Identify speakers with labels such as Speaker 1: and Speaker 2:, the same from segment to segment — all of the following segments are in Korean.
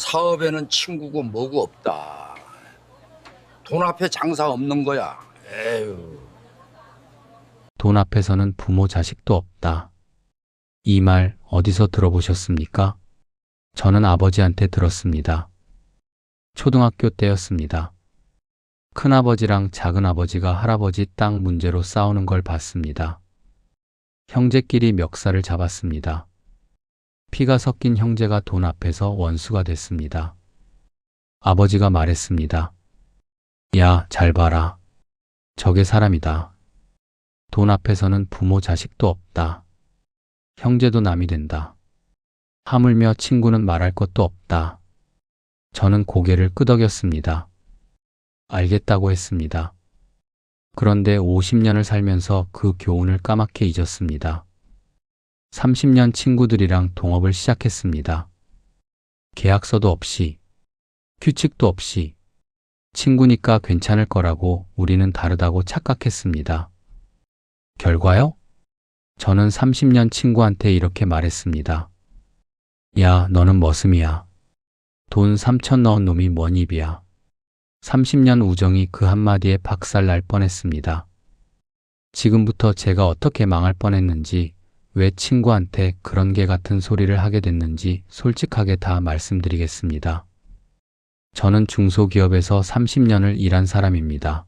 Speaker 1: 사업에는 친구고 뭐고 없다. 돈 앞에 장사 없는 거야. 에휴.
Speaker 2: 돈 앞에서는 부모 자식도 없다. 이 말 어디서 들어보셨습니까? 저는 아버지한테 들었습니다. 초등학교 때였습니다. 큰아버지랑 작은아버지가 할아버지 땅 문제로 싸우는 걸 봤습니다. 형제끼리 멱살을 잡았습니다. 피가 섞인 형제가 돈 앞에서 원수가 됐습니다. 아버지가 말했습니다. 야, 잘 봐라. 저게 사람이다. 돈 앞에서는 부모 자식도 없다. 형제도 남이 된다. 하물며 친구는 말할 것도 없다. 저는 고개를 끄덕였습니다. 알겠다고 했습니다. 그런데 50년을 살면서 그 교훈을 까맣게 잊었습니다. 30년 친구들이랑 동업을 시작했습니다. 계약서도 없이, 규칙도 없이, 친구니까 괜찮을 거라고 우리는 다르다고 착각했습니다. 결과요? 저는 30년 친구한테 이렇게 말했습니다. 야, 너는 머슴이야. 돈 3천 넣은 놈이 뭔 입이야. 30년 우정이 그 한마디에 박살 날 뻔했습니다. 지금부터 제가 어떻게 망할 뻔했는지, 왜 친구한테 그런 개 같은 소리를 하게 됐는지 솔직하게 다 말씀드리겠습니다. 저는 중소기업에서 30년을 일한 사람입니다.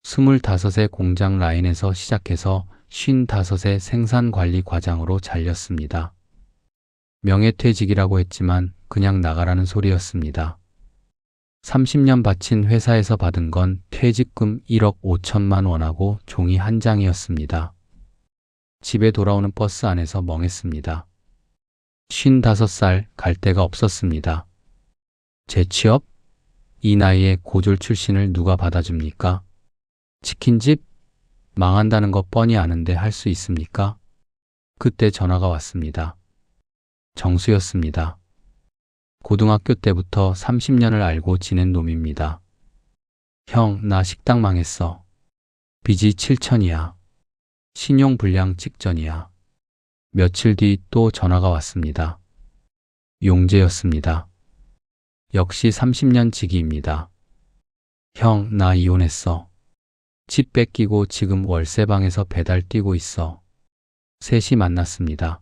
Speaker 2: 25세 공장 라인에서 시작해서 55세 생산관리 과장으로 잘렸습니다. 명예퇴직이라고 했지만 그냥 나가라는 소리였습니다. 30년 바친 회사에서 받은 건 퇴직금 1억 5천만 원하고 종이 한 장이었습니다. 집에 돌아오는 버스 안에서 멍했습니다. 55살 갈 데가 없었습니다. 재취업? 이 나이에 고졸 출신을 누가 받아줍니까? 치킨집? 망한다는 거 뻔히 아는데 할 수 있습니까? 그때 전화가 왔습니다. 정수였습니다. 고등학교 때부터 30년을 알고 지낸 놈입니다. 형, 나 식당 망했어. 빚이 7천이야. 신용불량 직전이야. 며칠 뒤 또 전화가 왔습니다. 용재였습니다. 역시 30년 지기입니다. 형, 나 이혼했어. 집 뺏기고 지금 월세방에서 배달 뛰고 있어. 셋이 만났습니다.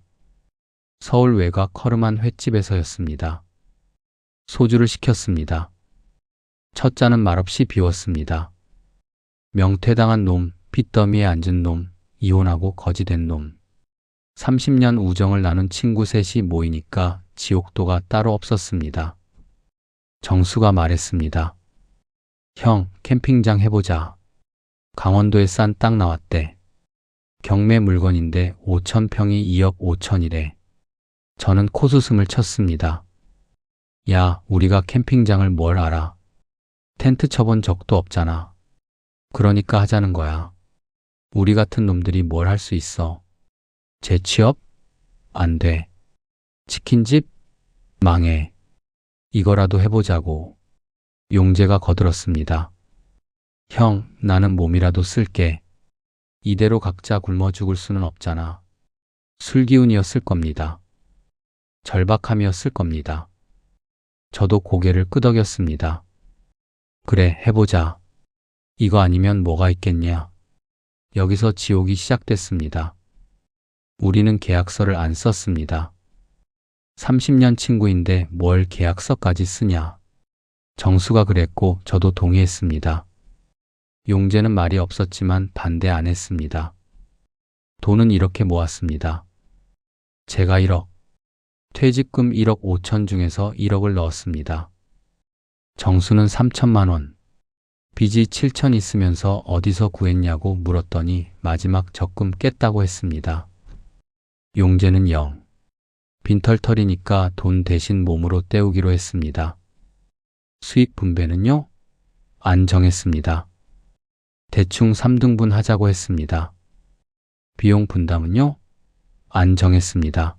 Speaker 2: 서울 외곽 허름한 횟집에서였습니다. 소주를 시켰습니다. 첫 잔은 말없이 비웠습니다. 명퇴당한 놈, 빚더미에 앉은 놈, 이혼하고 거지된 놈. 30년 우정을 나눈 친구 셋이 모이니까 지옥도가 따로 없었습니다. 정수가 말했습니다. 형, 캠핑장 해보자. 강원도에 싼 땅 나왔대. 경매 물건인데 5,000평이 2억 5천이래. 저는 코웃음을 쳤습니다. 야, 우리가 캠핑장을 뭘 알아. 텐트 쳐본 적도 없잖아. 그러니까 하자는 거야. 우리 같은 놈들이 뭘 할 수 있어. 재취업? 안 돼. 치킨집? 망해. 이거라도 해보자고. 용재가 거들었습니다. 형, 나는 몸이라도 쓸게. 이대로 각자 굶어 죽을 수는 없잖아. 술기운이었을 겁니다. 절박함이었을 겁니다. 저도 고개를 끄덕였습니다. 그래, 해보자. 이거 아니면 뭐가 있겠냐. 여기서 지옥이 시작됐습니다. 우리는 계약서를 안 썼습니다. 30년 친구인데 뭘 계약서까지 쓰냐. 정수가 그랬고 저도 동의했습니다. 용재는 말이 없었지만 반대 안 했습니다. 돈은 이렇게 모았습니다. 제가 1억, 퇴직금 1억 5천 중에서 1억을 넣었습니다. 정수는 3천만 원, 빚이 7천 있으면서 어디서 구했냐고 물었더니 마지막 적금 깼다고 했습니다. 용재는 0. 빈털털이니까 돈 대신 몸으로 때우기로 했습니다. 수익 분배는요? 안 정했습니다. 대충 3등분 하자고 했습니다. 비용 분담은요? 안 정했습니다.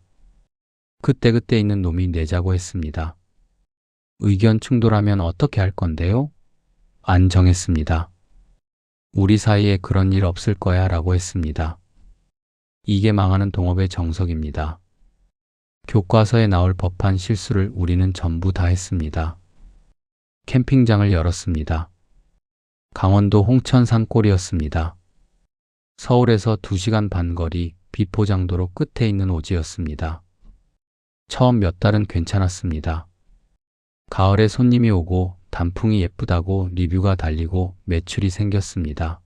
Speaker 2: 그때그때 있는 놈이 내자고 했습니다. 의견 충돌하면 어떻게 할 건데요? 안 정했습니다. 우리 사이에 그런 일 없을 거야 라고 했습니다. 이게 망하는 동업의 정석입니다. 교과서에 나올 법한 실수를 우리는 전부 다 했습니다. 캠핑장을 열었습니다. 강원도 홍천 산골이었습니다. 서울에서 2시간 반 거리 비포장도로 끝에 있는 오지였습니다. 처음 몇 달은 괜찮았습니다. 가을에 손님이 오고 단풍이 예쁘다고 리뷰가 달리고 매출이 생겼습니다.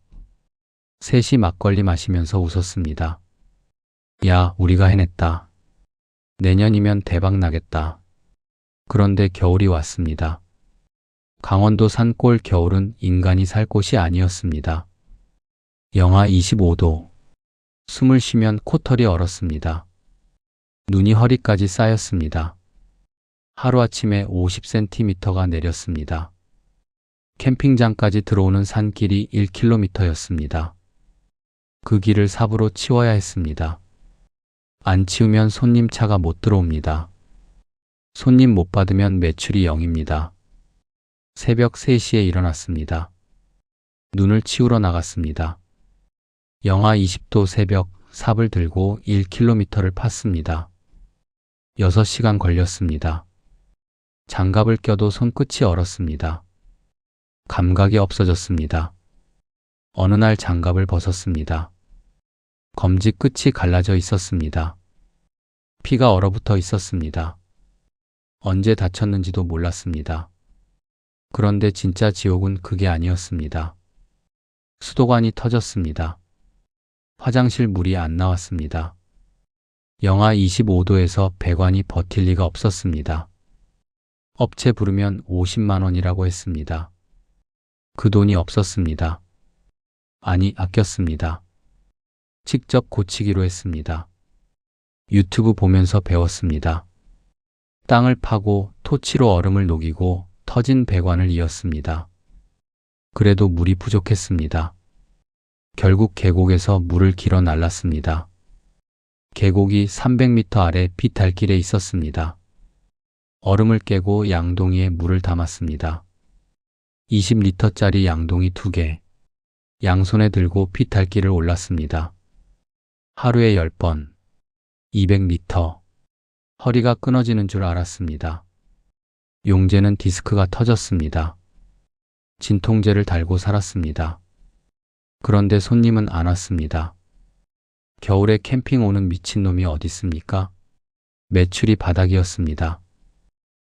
Speaker 2: 셋이 막걸리 마시면서 웃었습니다. 야, 우리가 해냈다. 내년이면 대박 나겠다. 그런데 겨울이 왔습니다. 강원도 산골 겨울은 인간이 살 곳이 아니었습니다. 영하 25도. 숨을 쉬면 코털이 얼었습니다. 눈이 허리까지 쌓였습니다. 하루아침에 50cm가 내렸습니다. 캠핑장까지 들어오는 산길이 1km였습니다. 그 길을 삽으로 치워야 했습니다. 안 치우면 손님 차가 못 들어옵니다. 손님 못 받으면 매출이 0입니다. 새벽 3시에 일어났습니다. 눈을 치우러 나갔습니다. 영하 20도 새벽 삽을 들고 1km를 팠습니다. 6시간 걸렸습니다. 장갑을 껴도 손끝이 얼었습니다. 감각이 없어졌습니다. 어느 날 장갑을 벗었습니다. 검지 끝이 갈라져 있었습니다. 피가 얼어붙어 있었습니다. 언제 다쳤는지도 몰랐습니다. 그런데 진짜 지옥은 그게 아니었습니다. 수도관이 터졌습니다. 화장실 물이 안 나왔습니다. 영하 25도에서 배관이 버틸 리가 없었습니다. 업체 부르면 50만 원이라고 했습니다. 그 돈이 없었습니다. 아니, 아꼈습니다. 직접 고치기로 했습니다. 유튜브 보면서 배웠습니다. 땅을 파고 토치로 얼음을 녹이고 터진 배관을 이었습니다. 그래도 물이 부족했습니다. 결국 계곡에서 물을 길어 날랐습니다. 계곡이 300m 아래 비탈길에 있었습니다. 얼음을 깨고 양동이에 물을 담았습니다. 20리터짜리 양동이 2개. 양손에 들고 비탈길을 올랐습니다. 하루에 10번. 200리터. 허리가 끊어지는 줄 알았습니다. 용제는 디스크가 터졌습니다. 진통제를 달고 살았습니다. 그런데 손님은 안 왔습니다. 겨울에 캠핑 오는 미친놈이 어디 있습니까? 매출이 바닥이었습니다.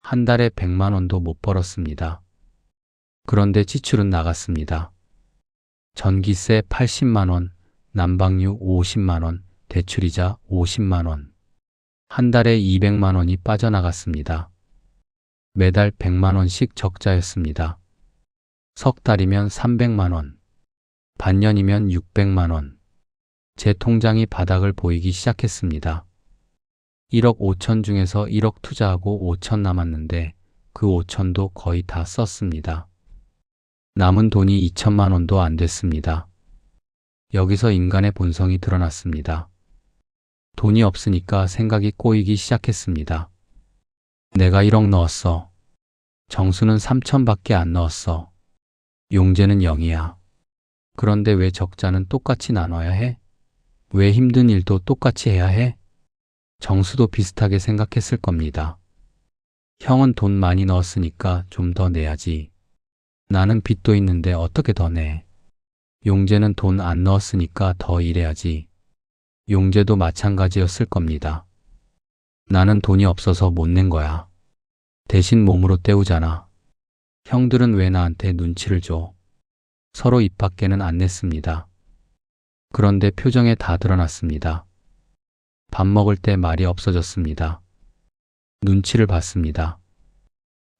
Speaker 2: 한 달에 100만 원도 못 벌었습니다. 그런데 지출은 나갔습니다. 전기세 80만 원, 난방료 50만 원, 대출이자 50만 원. 한 달에 200만 원이 빠져나갔습니다. 매달 100만 원씩 적자였습니다. 석 달이면 300만 원. 반년이면 600만 원. 제 통장이 바닥을 보이기 시작했습니다. 1억 5천 중에서 1억 투자하고 5천 남았는데 그 5천도 거의 다 썼습니다. 남은 돈이 2천만 원도 안 됐습니다. 여기서 인간의 본성이 드러났습니다. 돈이 없으니까 생각이 꼬이기 시작했습니다. 내가 1억 넣었어. 정수는 3천밖에 안 넣었어. 용제는 0이야. 그런데 왜 적자는 똑같이 나눠야 해? 왜 힘든 일도 똑같이 해야 해? 정수도 비슷하게 생각했을 겁니다. 형은 돈 많이 넣었으니까 좀 더 내야지. 나는 빚도 있는데 어떻게 더 내? 용제는 돈 안 넣었으니까 더 일해야지. 용제도 마찬가지였을 겁니다. 나는 돈이 없어서 못 낸 거야. 대신 몸으로 때우잖아. 형들은 왜 나한테 눈치를 줘? 서로 입 밖에는 안 냈습니다. 그런데 표정에 다 드러났습니다. 밥 먹을 때 말이 없어졌습니다. 눈치를 봤습니다.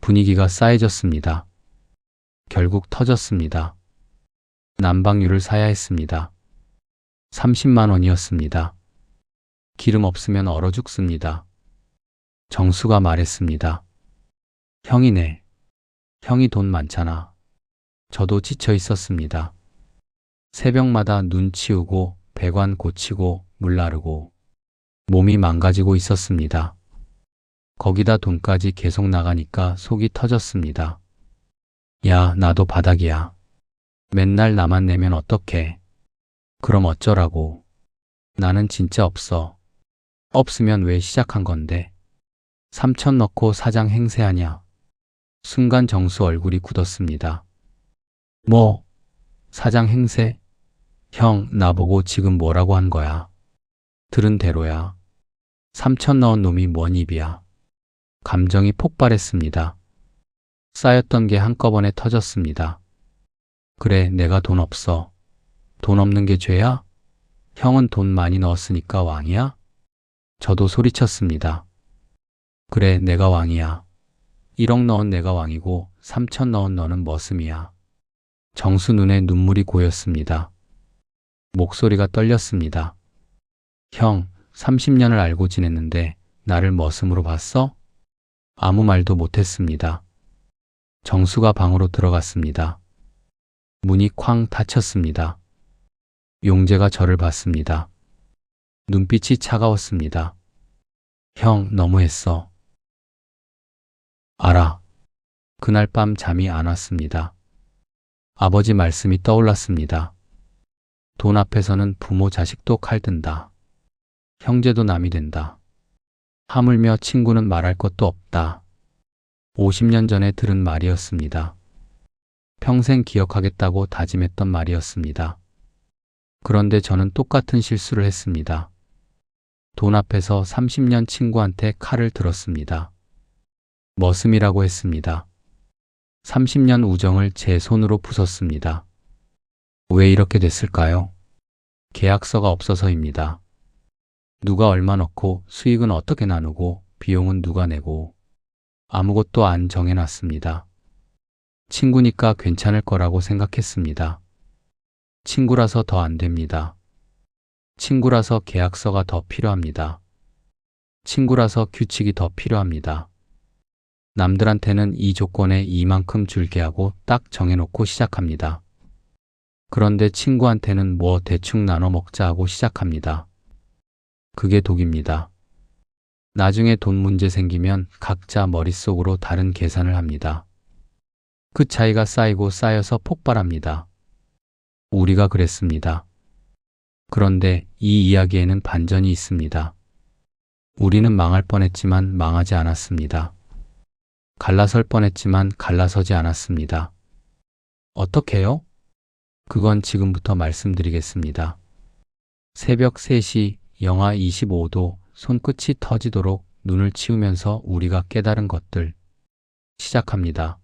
Speaker 2: 분위기가 싸해졌습니다. 결국 터졌습니다. 난방유를 사야 했습니다. 30만 원이었습니다. 기름 없으면 얼어 죽습니다. 정수가 말했습니다. 형이네. 형이 돈 많잖아. 저도 지쳐 있었습니다. 새벽마다 눈 치우고 배관 고치고 물 나르고 몸이 망가지고 있었습니다. 거기다 돈까지 계속 나가니까 속이 터졌습니다. 야, 나도 바닥이야. 맨날 나만 내면 어떡해. 그럼 어쩌라고. 나는 진짜 없어. 없으면 왜 시작한 건데. 3천 넣고 사장 행세하냐? 순간 정수 얼굴이 굳었습니다. 뭐? 사장 행세? 형, 나보고 지금 뭐라고 한 거야? 들은 대로야. 3천 넣은 놈이 뭔 입이야. 감정이 폭발했습니다. 쌓였던 게 한꺼번에 터졌습니다. 그래, 내가 돈 없어. 돈 없는 게 죄야? 형은 돈 많이 넣었으니까 왕이야? 저도 소리쳤습니다. 그래, 내가 왕이야. 1억 넣은 내가 왕이고 3천 넣은 너는 머슴이야. 정수 눈에 눈물이 고였습니다. 목소리가 떨렸습니다. 형, 30년을 알고 지냈는데 나를 머슴으로 봤어? 아무 말도 못했습니다. 정수가 방으로 들어갔습니다. 문이 쾅 닫혔습니다. 용재가 저를 봤습니다. 눈빛이 차가웠습니다. 형, 너무했어. 알아. 그날 밤 잠이 안 왔습니다. 아버지 말씀이 떠올랐습니다. 돈 앞에서는 부모 자식도 칼든다. 형제도 남이 된다. 하물며 친구는 말할 것도 없다. 50년 전에 들은 말이었습니다. 평생 기억하겠다고 다짐했던 말이었습니다. 그런데 저는 똑같은 실수를 했습니다. 돈 앞에서 30년 친구한테 칼을 들었습니다. 머슴이라고 했습니다. 30년 우정을 제 손으로 부쉈습니다. 왜 이렇게 됐을까요? 계약서가 없어서입니다. 누가 얼마 넣고 수익은 어떻게 나누고 비용은 누가 내고 아무것도 안 정해놨습니다. 친구니까 괜찮을 거라고 생각했습니다. 친구라서 더 안 됩니다. 친구라서 계약서가 더 필요합니다. 친구라서 규칙이 더 필요합니다. 남들한테는 이 조건에 이만큼 줄게 하고 딱 정해놓고 시작합니다. 그런데 친구한테는 뭐 대충 나눠 먹자 하고 시작합니다. 그게 독입니다. 나중에 돈 문제 생기면 각자 머릿속으로 다른 계산을 합니다. 그 차이가 쌓이고 쌓여서 폭발합니다. 우리가 그랬습니다. 그런데 이 이야기에는 반전이 있습니다. 우리는 망할 뻔했지만 망하지 않았습니다. 갈라설 뻔했지만 갈라서지 않았습니다. 어떻게요? 그건 지금부터 말씀드리겠습니다. 새벽 3시 영하 25도 손끝이 터지도록 눈을 치우면서 우리가 깨달은 것들 시작합니다.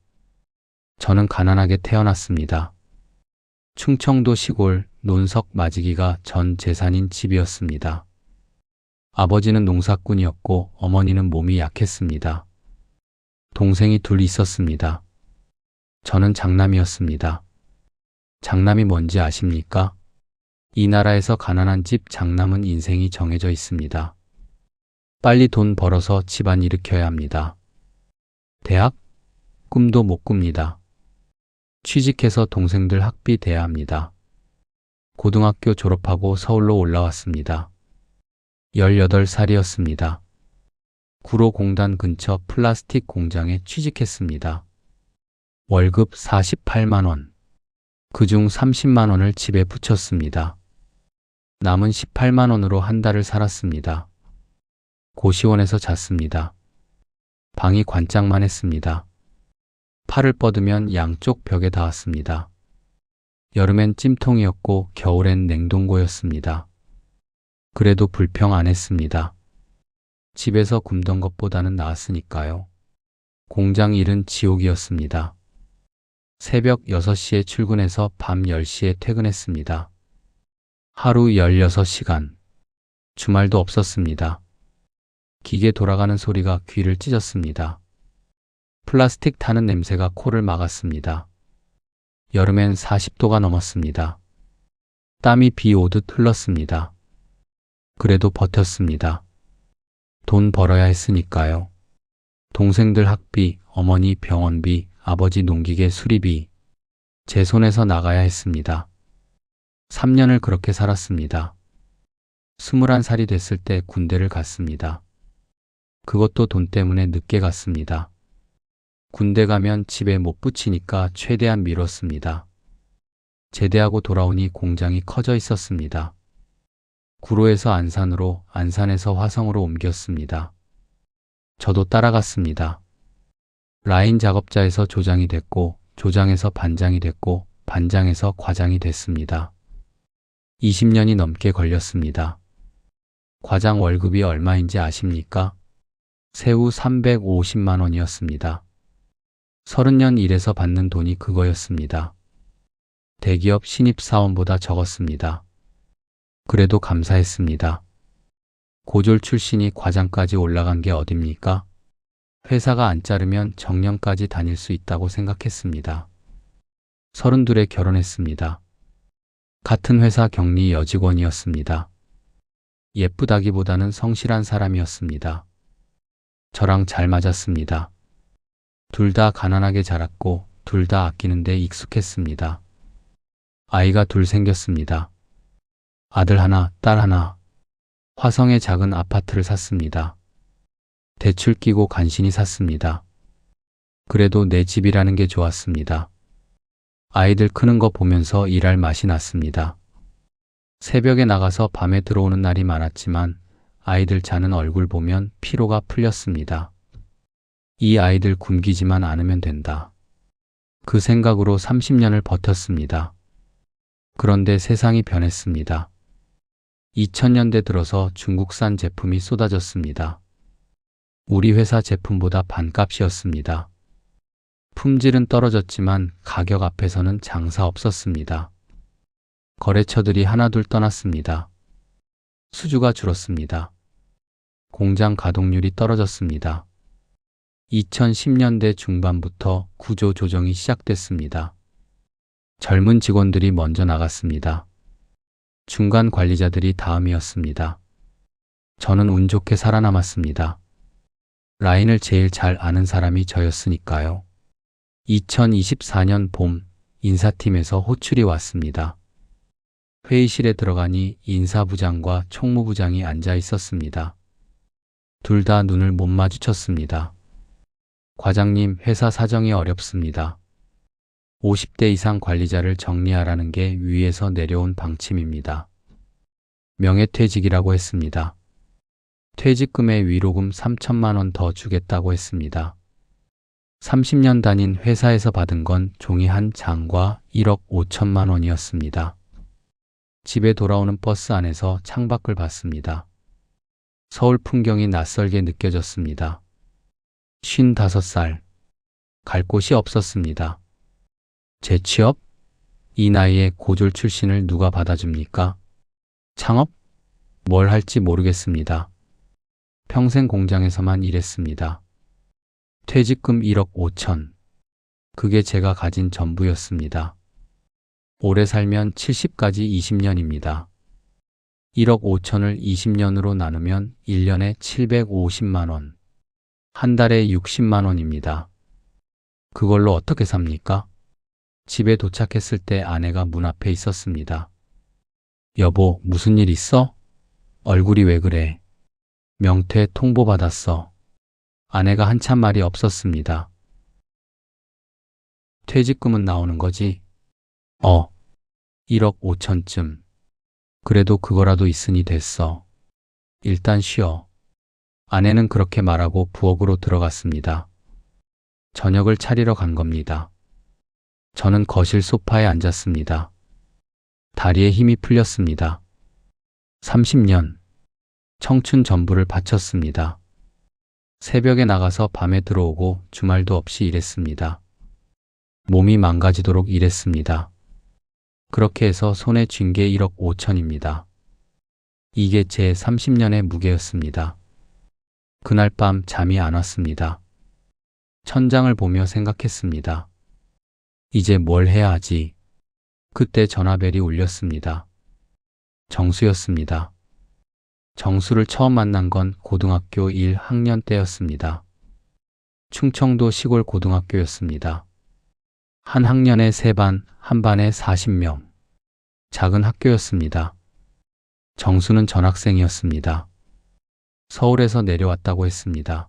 Speaker 2: 저는 가난하게 태어났습니다. 충청도 시골 논석 마지기가 전 재산인 집이었습니다. 아버지는 농사꾼이었고 어머니는 몸이 약했습니다. 동생이 둘 있었습니다. 저는 장남이었습니다. 장남이 뭔지 아십니까? 이 나라에서 가난한 집 장남은 인생이 정해져 있습니다. 빨리 돈 벌어서 집안 일으켜야 합니다. 대학? 꿈도 못 꿉니다. 취직해서 동생들 학비 대야 합니다. 고등학교 졸업하고 서울로 올라왔습니다. 18살이었습니다. 구로공단 근처 플라스틱 공장에 취직했습니다. 월급 48만 원. 그중 30만 원을 집에 붙였습니다. 남은 18만 원으로 한 달을 살았습니다. 고시원에서 잤습니다. 방이 관짝만 했습니다. 팔을 뻗으면 양쪽 벽에 닿았습니다. 여름엔 찜통이었고 겨울엔 냉동고였습니다. 그래도 불평 안 했습니다. 집에서 굶던 것보다는 나았으니까요. 공장 일은 지옥이었습니다. 새벽 6시에 출근해서 밤 10시에 퇴근했습니다. 하루 16시간. 주말도 없었습니다. 기계 돌아가는 소리가 귀를 찢었습니다. 플라스틱 타는 냄새가 코를 막았습니다. 여름엔 40도가 넘었습니다. 땀이 비 오듯 흘렀습니다. 그래도 버텼습니다. 돈 벌어야 했으니까요. 동생들 학비, 어머니 병원비, 아버지 농기계 수리비, 제 손에서 나가야 했습니다. 3년을 그렇게 살았습니다. 21살이 됐을 때 군대를 갔습니다. 그것도 돈 때문에 늦게 갔습니다. 군대 가면 집에 못 붙이니까 최대한 미뤘습니다. 제대하고 돌아오니 공장이 커져 있었습니다. 구로에서 안산으로, 안산에서 화성으로 옮겼습니다. 저도 따라갔습니다. 라인 작업자에서 조장이 됐고, 조장에서 반장이 됐고, 반장에서 과장이 됐습니다. 20년이 넘게 걸렸습니다. 과장 월급이 얼마인지 아십니까? 세후 350만 원이었습니다. 30년 일해서 받는 돈이 그거였습니다. 대기업 신입사원보다 적었습니다. 그래도 감사했습니다. 고졸 출신이 과장까지 올라간 게 어딥니까? 회사가 안 자르면 정년까지 다닐 수 있다고 생각했습니다. 32에 결혼했습니다. 같은 회사 격리 여직원이었습니다. 예쁘다기보다는 성실한 사람이었습니다. 저랑 잘 맞았습니다. 둘 다 가난하게 자랐고 둘 다 아끼는 데 익숙했습니다. 아이가 둘 생겼습니다. 아들 하나, 딸 하나. 화성에 작은 아파트를 샀습니다. 대출 끼고 간신히 샀습니다. 그래도 내 집이라는 게 좋았습니다. 아이들 크는 거 보면서 일할 맛이 났습니다. 새벽에 나가서 밤에 들어오는 날이 많았지만 아이들 자는 얼굴 보면 피로가 풀렸습니다. 이 아이들 굶기지만 않으면 된다. 그 생각으로 30년을 버텼습니다. 그런데 세상이 변했습니다. 2000년대 들어서 중국산 제품이 쏟아졌습니다. 우리 회사 제품보다 반값이었습니다. 품질은 떨어졌지만 가격 앞에서는 장사 없었습니다. 거래처들이 하나둘 떠났습니다. 수주가 줄었습니다. 공장 가동률이 떨어졌습니다. 2010년대 중반부터 구조 조정이 시작됐습니다. 젊은 직원들이 먼저 나갔습니다. 중간 관리자들이 다음이었습니다. 저는 운 좋게 살아남았습니다. 라인을 제일 잘 아는 사람이 저였으니까요. 2024년 봄 인사팀에서 호출이 왔습니다. 회의실에 들어가니 인사부장과 총무부장이 앉아 있었습니다. 둘 다 눈을 못 마주쳤습니다. 과장님, 회사 사정이 어렵습니다. 50대 이상 관리자를 정리하라는 게 위에서 내려온 방침입니다. 명예퇴직이라고 했습니다. 퇴직금에 위로금 3천만 원 더 주겠다고 했습니다. 30년 다닌 회사에서 받은 건 종이 한 장과 1억 5천만 원이었습니다. 집에 돌아오는 버스 안에서 창밖을 봤습니다. 서울 풍경이 낯설게 느껴졌습니다. 55살. 갈 곳이 없었습니다. 재취업? 이 나이에 고졸 출신을 누가 받아줍니까? 창업? 뭘 할지 모르겠습니다. 평생 공장에서만 일했습니다. 퇴직금 1억 5천. 그게 제가 가진 전부였습니다. 오래 살면 70까지 20년입니다. 1억 5천을 20년으로 나누면 1년에 750만 원. 한 달에 60만 원입니다. 그걸로 어떻게 삽니까? 집에 도착했을 때 아내가 문 앞에 있었습니다. 여보, 무슨 일 있어? 얼굴이 왜 그래? 명퇴 통보받았어. 아내가 한참 말이 없었습니다. 퇴직금은 나오는 거지? 1억 5천쯤. 그래도 그거라도 있으니 됐어. 일단 쉬어. 아내는 그렇게 말하고 부엌으로 들어갔습니다. 저녁을 차리러 간 겁니다. 저는 거실 소파에 앉았습니다. 다리에 힘이 풀렸습니다. 30년. 청춘 전부를 바쳤습니다. 새벽에 나가서 밤에 들어오고 주말도 없이 일했습니다. 몸이 망가지도록 일했습니다. 그렇게 해서 손에 쥔 게 1억 5천입니다. 이게 제 30년의 무게였습니다. 그날 밤 잠이 안 왔습니다. 천장을 보며 생각했습니다. 이제 뭘 해야 하지? 그때 전화벨이 울렸습니다. 정수였습니다. 정수를 처음 만난 건 고등학교 1학년 때였습니다. 충청도 시골 고등학교였습니다. 한 학년에 3반, 한 반에 40명. 작은 학교였습니다. 정수는 전학생이었습니다. 서울에서 내려왔다고 했습니다.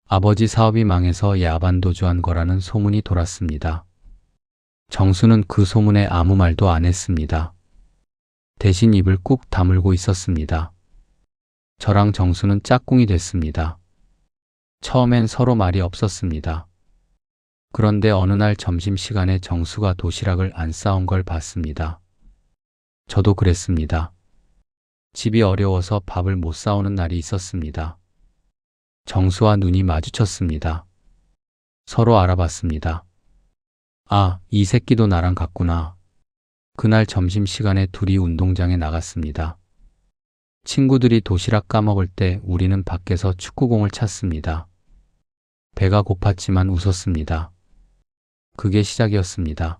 Speaker 2: 아버지 사업이 망해서 야반도주한 거라는 소문이 돌았습니다. 정수는 그 소문에 아무 말도 안 했습니다. 대신 입을 꾹 다물고 있었습니다. 저랑 정수는 짝꿍이 됐습니다. 처음엔 서로 말이 없었습니다. 그런데 어느 날 점심시간에 정수가 도시락을 안 싸온 걸 봤습니다. 저도 그랬습니다. 집이 어려워서 밥을 못 싸오는 날이 있었습니다. 정수와 눈이 마주쳤습니다. 서로 알아봤습니다. 아, 이 새끼도 나랑 같구나. 그날 점심시간에 둘이 운동장에 나갔습니다. 친구들이 도시락 까먹을 때 우리는 밖에서 축구공을 찼습니다. 배가 고팠지만 웃었습니다. 그게 시작이었습니다.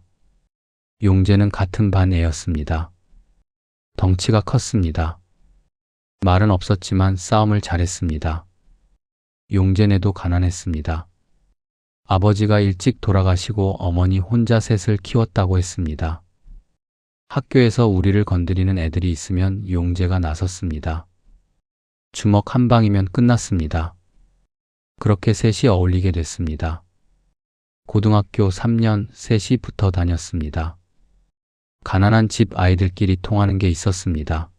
Speaker 2: 용재는 같은 반 애였습니다. 덩치가 컸습니다. 말은 없었지만 싸움을 잘했습니다. 용재네도 가난했습니다. 아버지가 일찍 돌아가시고 어머니 혼자 셋을 키웠다고 했습니다. 학교에서 우리를 건드리는 애들이 있으면 용재가 나섰습니다. 주먹 한 방이면 끝났습니다. 그렇게 셋이 어울리게 됐습니다. 고등학교 3년 셋이 붙어 다녔습니다. 가난한 집 아이들끼리 통하는 게 있었습니다.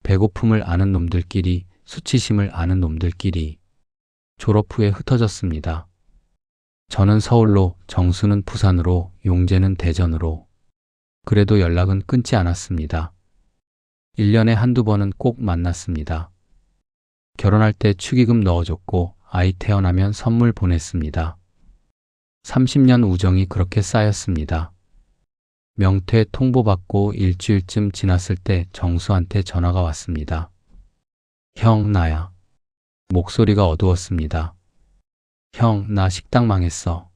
Speaker 2: 배고픔을 아는 놈들끼리, 수치심을 아는 놈들끼리. 졸업 후에 흩어졌습니다. 저는 서울로, 정수는 부산으로, 용재는 대전으로. 그래도 연락은 끊지 않았습니다. 1년에 한두 번은 꼭 만났습니다. 결혼할 때 축의금 넣어줬고 아이 태어나면 선물 보냈습니다. 30년 우정이 그렇게 쌓였습니다. 명퇴 통보받고 일주일쯤 지났을 때 정수한테 전화가 왔습니다. 형, 나야. 목소리가 어두웠습니다. 형, 나 식당 망했어.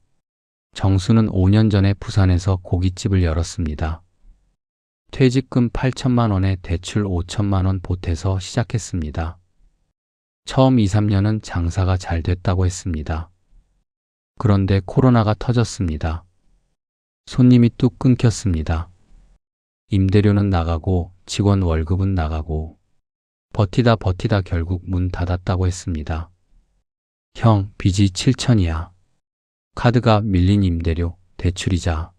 Speaker 2: 정수는 5년 전에 부산에서 고깃집을 열었습니다. 퇴직금 8천만 원에 대출 5천만 원 보태서 시작했습니다. 처음 2, 3년은 장사가 잘 됐다고 했습니다. 그런데 코로나가 터졌습니다. 손님이 뚝 끊겼습니다. 임대료는 나가고 직원 월급은 나가고 버티다 결국 문 닫았다고 했습니다. 형, 빚이 7천이야. 카드가 밀린 임대료, 대출이자.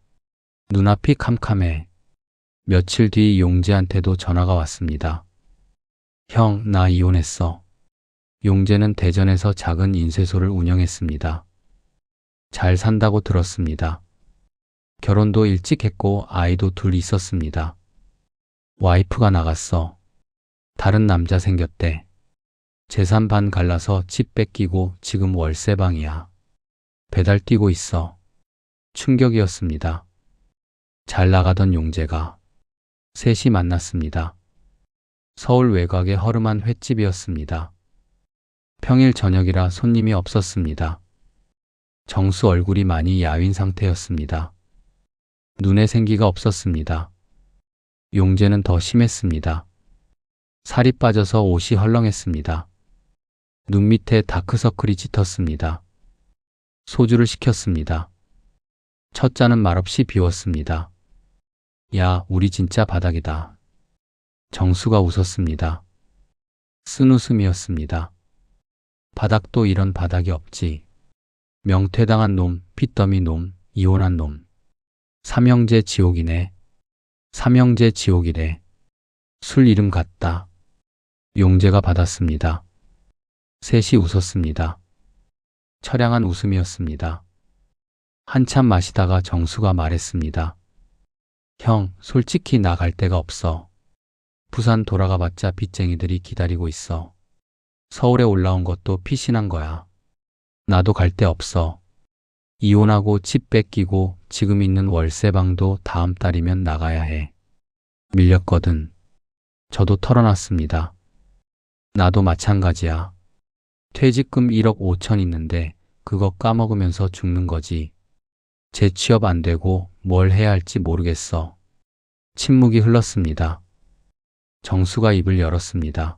Speaker 2: 눈앞이 캄캄해. 며칠 뒤 용재한테도 전화가 왔습니다. 형, 나 이혼했어. 용재는 대전에서 작은 인쇄소를 운영했습니다. 잘 산다고 들었습니다. 결혼도 일찍 했고 아이도 둘 있었습니다. 와이프가 나갔어. 다른 남자 생겼대. 재산 반 갈라서 집 뺏기고 지금 월세방이야. 배달 뛰고 있어. 충격이었습니다. 잘 나가던 용재가. 셋이 만났습니다. 서울 외곽의 허름한 횟집이었습니다. 평일 저녁이라 손님이 없었습니다. 정수 얼굴이 많이 야윈 상태였습니다. 눈에 생기가 없었습니다. 용재는 더 심했습니다. 살이 빠져서 옷이 헐렁했습니다. 눈 밑에 다크서클이 짙었습니다. 소주를 시켰습니다. 첫 잔은 말없이 비웠습니다. 야, 우리 진짜 바닥이다. 정수가 웃었습니다. 쓴 웃음이었습니다. 바닥도 이런 바닥이 없지. 명퇴당한 놈, 핏더미 놈, 이혼한 놈. 삼형제 지옥이네. 삼형제 지옥이래. 술 이름 같다. 용재가 받았습니다. 셋이 웃었습니다. 처량한 웃음이었습니다. 한참 마시다가 정수가 말했습니다. 형, 솔직히 나 갈 데가 없어. 부산 돌아가봤자 빚쟁이들이 기다리고 있어. 서울에 올라온 것도 피신한 거야. 나도 갈 데 없어. 이혼하고 집 뺏기고 지금 있는 월세방도 다음 달이면 나가야 해. 밀렸거든. 저도 털어놨습니다. 나도 마찬가지야. 퇴직금 1억 5천 있는데 그거 까먹으면서 죽는 거지. 재취업 안 되고 뭘 해야 할지 모르겠어. 침묵이 흘렀습니다. 정수가 입을 열었습니다.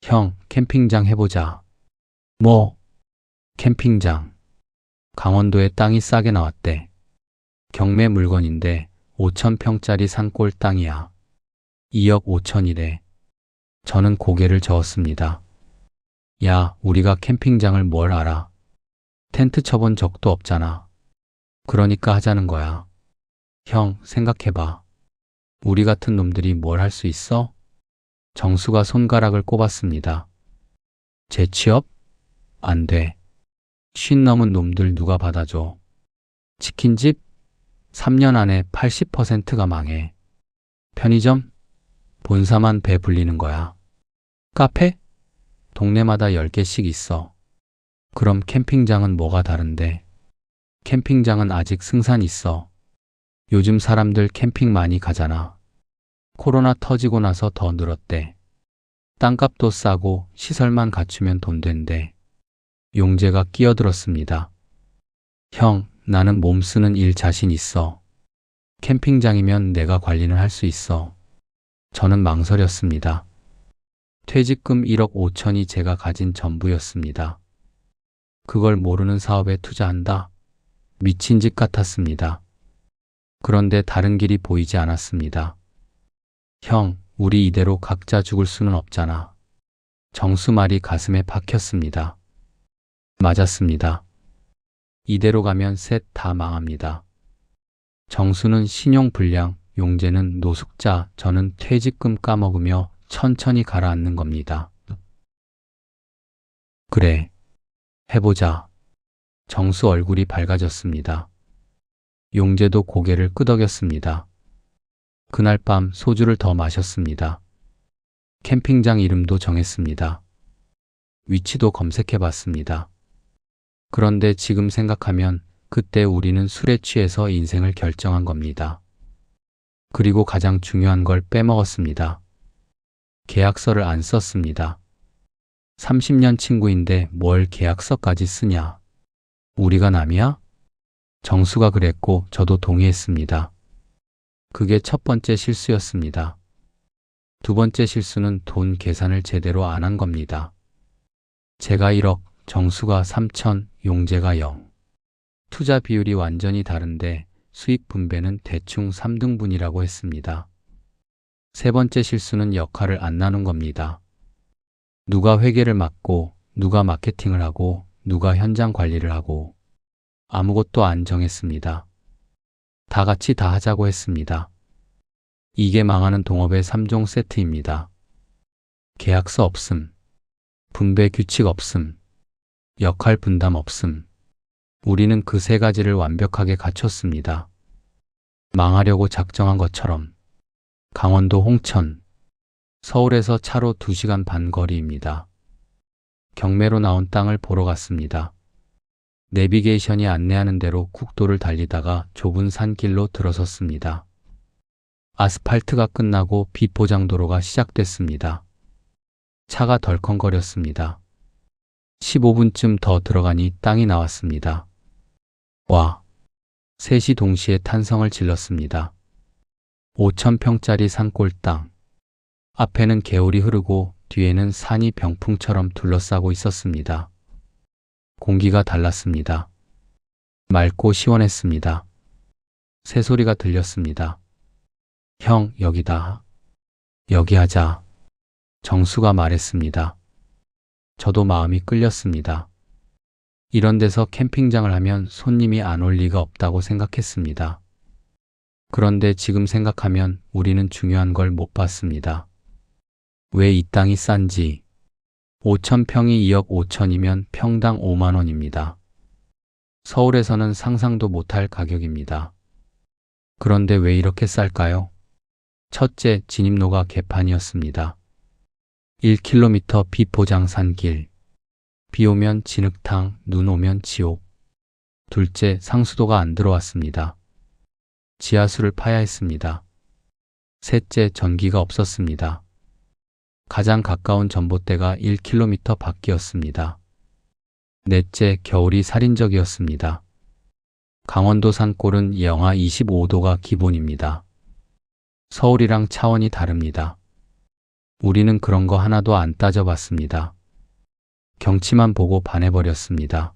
Speaker 2: 형, 캠핑장 해보자. 뭐? 캠핑장. 강원도에 땅이 싸게 나왔대. 경매 물건인데 5,000평짜리 산골 땅이야. 2억 5천이래. 저는 고개를 저었습니다. 야, 우리가 캠핑장을 뭘 알아. 텐트 쳐본 적도 없잖아. 그러니까 하자는 거야. 형, 생각해봐. 우리 같은 놈들이 뭘 할 수 있어? 정수가 손가락을 꼽았습니다. 재취업? 안 돼. 50 넘은 놈들 누가 받아줘. 치킨집? 3년 안에 80%가 망해. 편의점? 본사만 배 불리는 거야. 카페? 동네마다 10개씩 있어. 그럼 캠핑장은 뭐가 다른데? 캠핑장은 아직 승산 있어. 요즘 사람들 캠핑 많이 가잖아. 코로나 터지고 나서 더 늘었대. 땅값도 싸고 시설만 갖추면 돈 된대. 용재가 끼어들었습니다. 형, 나는 몸 쓰는 일 자신 있어. 캠핑장이면 내가 관리는 할 수 있어. 저는 망설였습니다. 퇴직금 1억 5천이 제가 가진 전부였습니다. 그걸 모르는 사업에 투자한다? 미친 짓 같았습니다. 그런데 다른 길이 보이지 않았습니다. 형, 우리 이대로 각자 죽을 수는 없잖아. 정수 말이 가슴에 박혔습니다. 맞았습니다. 이대로 가면 셋 다 망합니다. 정수는 신용불량, 용재는 노숙자, 저는 퇴직금 까먹으며 천천히 가라앉는 겁니다. 그래, 해보자. 정수 얼굴이 밝아졌습니다. 용재도 고개를 끄덕였습니다. 그날 밤 소주를 더 마셨습니다. 캠핑장 이름도 정했습니다. 위치도 검색해봤습니다. 그런데 지금 생각하면 그때 우리는 술에 취해서 인생을 결정한 겁니다. 그리고 가장 중요한 걸 빼먹었습니다. 계약서를 안 썼습니다. 30년 친구인데 뭘 계약서까지 쓰냐? 우리가 남이야? 정수가 그랬고 저도 동의했습니다. 그게 첫 번째 실수였습니다. 두 번째 실수는 돈 계산을 제대로 안 한 겁니다. 제가 1억, 정수가 3천, 용재가 0. 투자 비율이 완전히 다른데 수익 분배는 대충 3등분이라고 했습니다. 세 번째 실수는 역할을 안 나눈 겁니다. 누가 회계를 맡고, 누가 마케팅을 하고, 누가 현장 관리를 하고, 아무것도 안 정했습니다. 다 같이 다 하자고 했습니다. 이게 망하는 동업의 3종 세트입니다. 계약서 없음, 분배 규칙 없음, 역할 분담 없음. 우리는 그 세 가지를 완벽하게 갖췄습니다. 망하려고 작정한 것처럼. 강원도 홍천, 서울에서 차로 2시간 반 거리입니다. 경매로 나온 땅을 보러 갔습니다. 내비게이션이 안내하는 대로 국도를 달리다가 좁은 산길로 들어섰습니다. 아스팔트가 끝나고 비포장도로가 시작됐습니다. 차가 덜컹거렸습니다. 15분쯤 더 들어가니 땅이 나왔습니다. 와! 셋이 동시에 탄성을 질렀습니다. 5,000평짜리 산골 땅. 앞에는 개울이 흐르고 뒤에는 산이 병풍처럼 둘러싸고 있었습니다. 공기가 달랐습니다. 맑고 시원했습니다. 새소리가 들렸습니다. 형, 여기다. 여기 하자. 정수가 말했습니다. 저도 마음이 끌렸습니다. 이런 데서 캠핑장을 하면 손님이 안 올 리가 없다고 생각했습니다. 그런데 지금 생각하면 우리는 중요한 걸 못 봤습니다. 왜 이 땅이 싼지. 5,000평이 2억 5천이면 평당 5만 원입니다. 서울에서는 상상도 못할 가격입니다. 그런데 왜 이렇게 쌀까요? 첫째, 진입로가 개판이었습니다. 1km 비포장 산길. 비 오면 진흙탕, 눈 오면 지옥. 둘째, 상수도가 안 들어왔습니다. 지하수를 파야 했습니다. 셋째, 전기가 없었습니다. 가장 가까운 전봇대가 1km 밖이었습니다. 넷째, 겨울이 살인적이었습니다. 강원도 산골은 영하 25도가 기본입니다. 서울이랑 차원이 다릅니다. 우리는 그런 거 하나도 안 따져봤습니다. 경치만 보고 반해버렸습니다.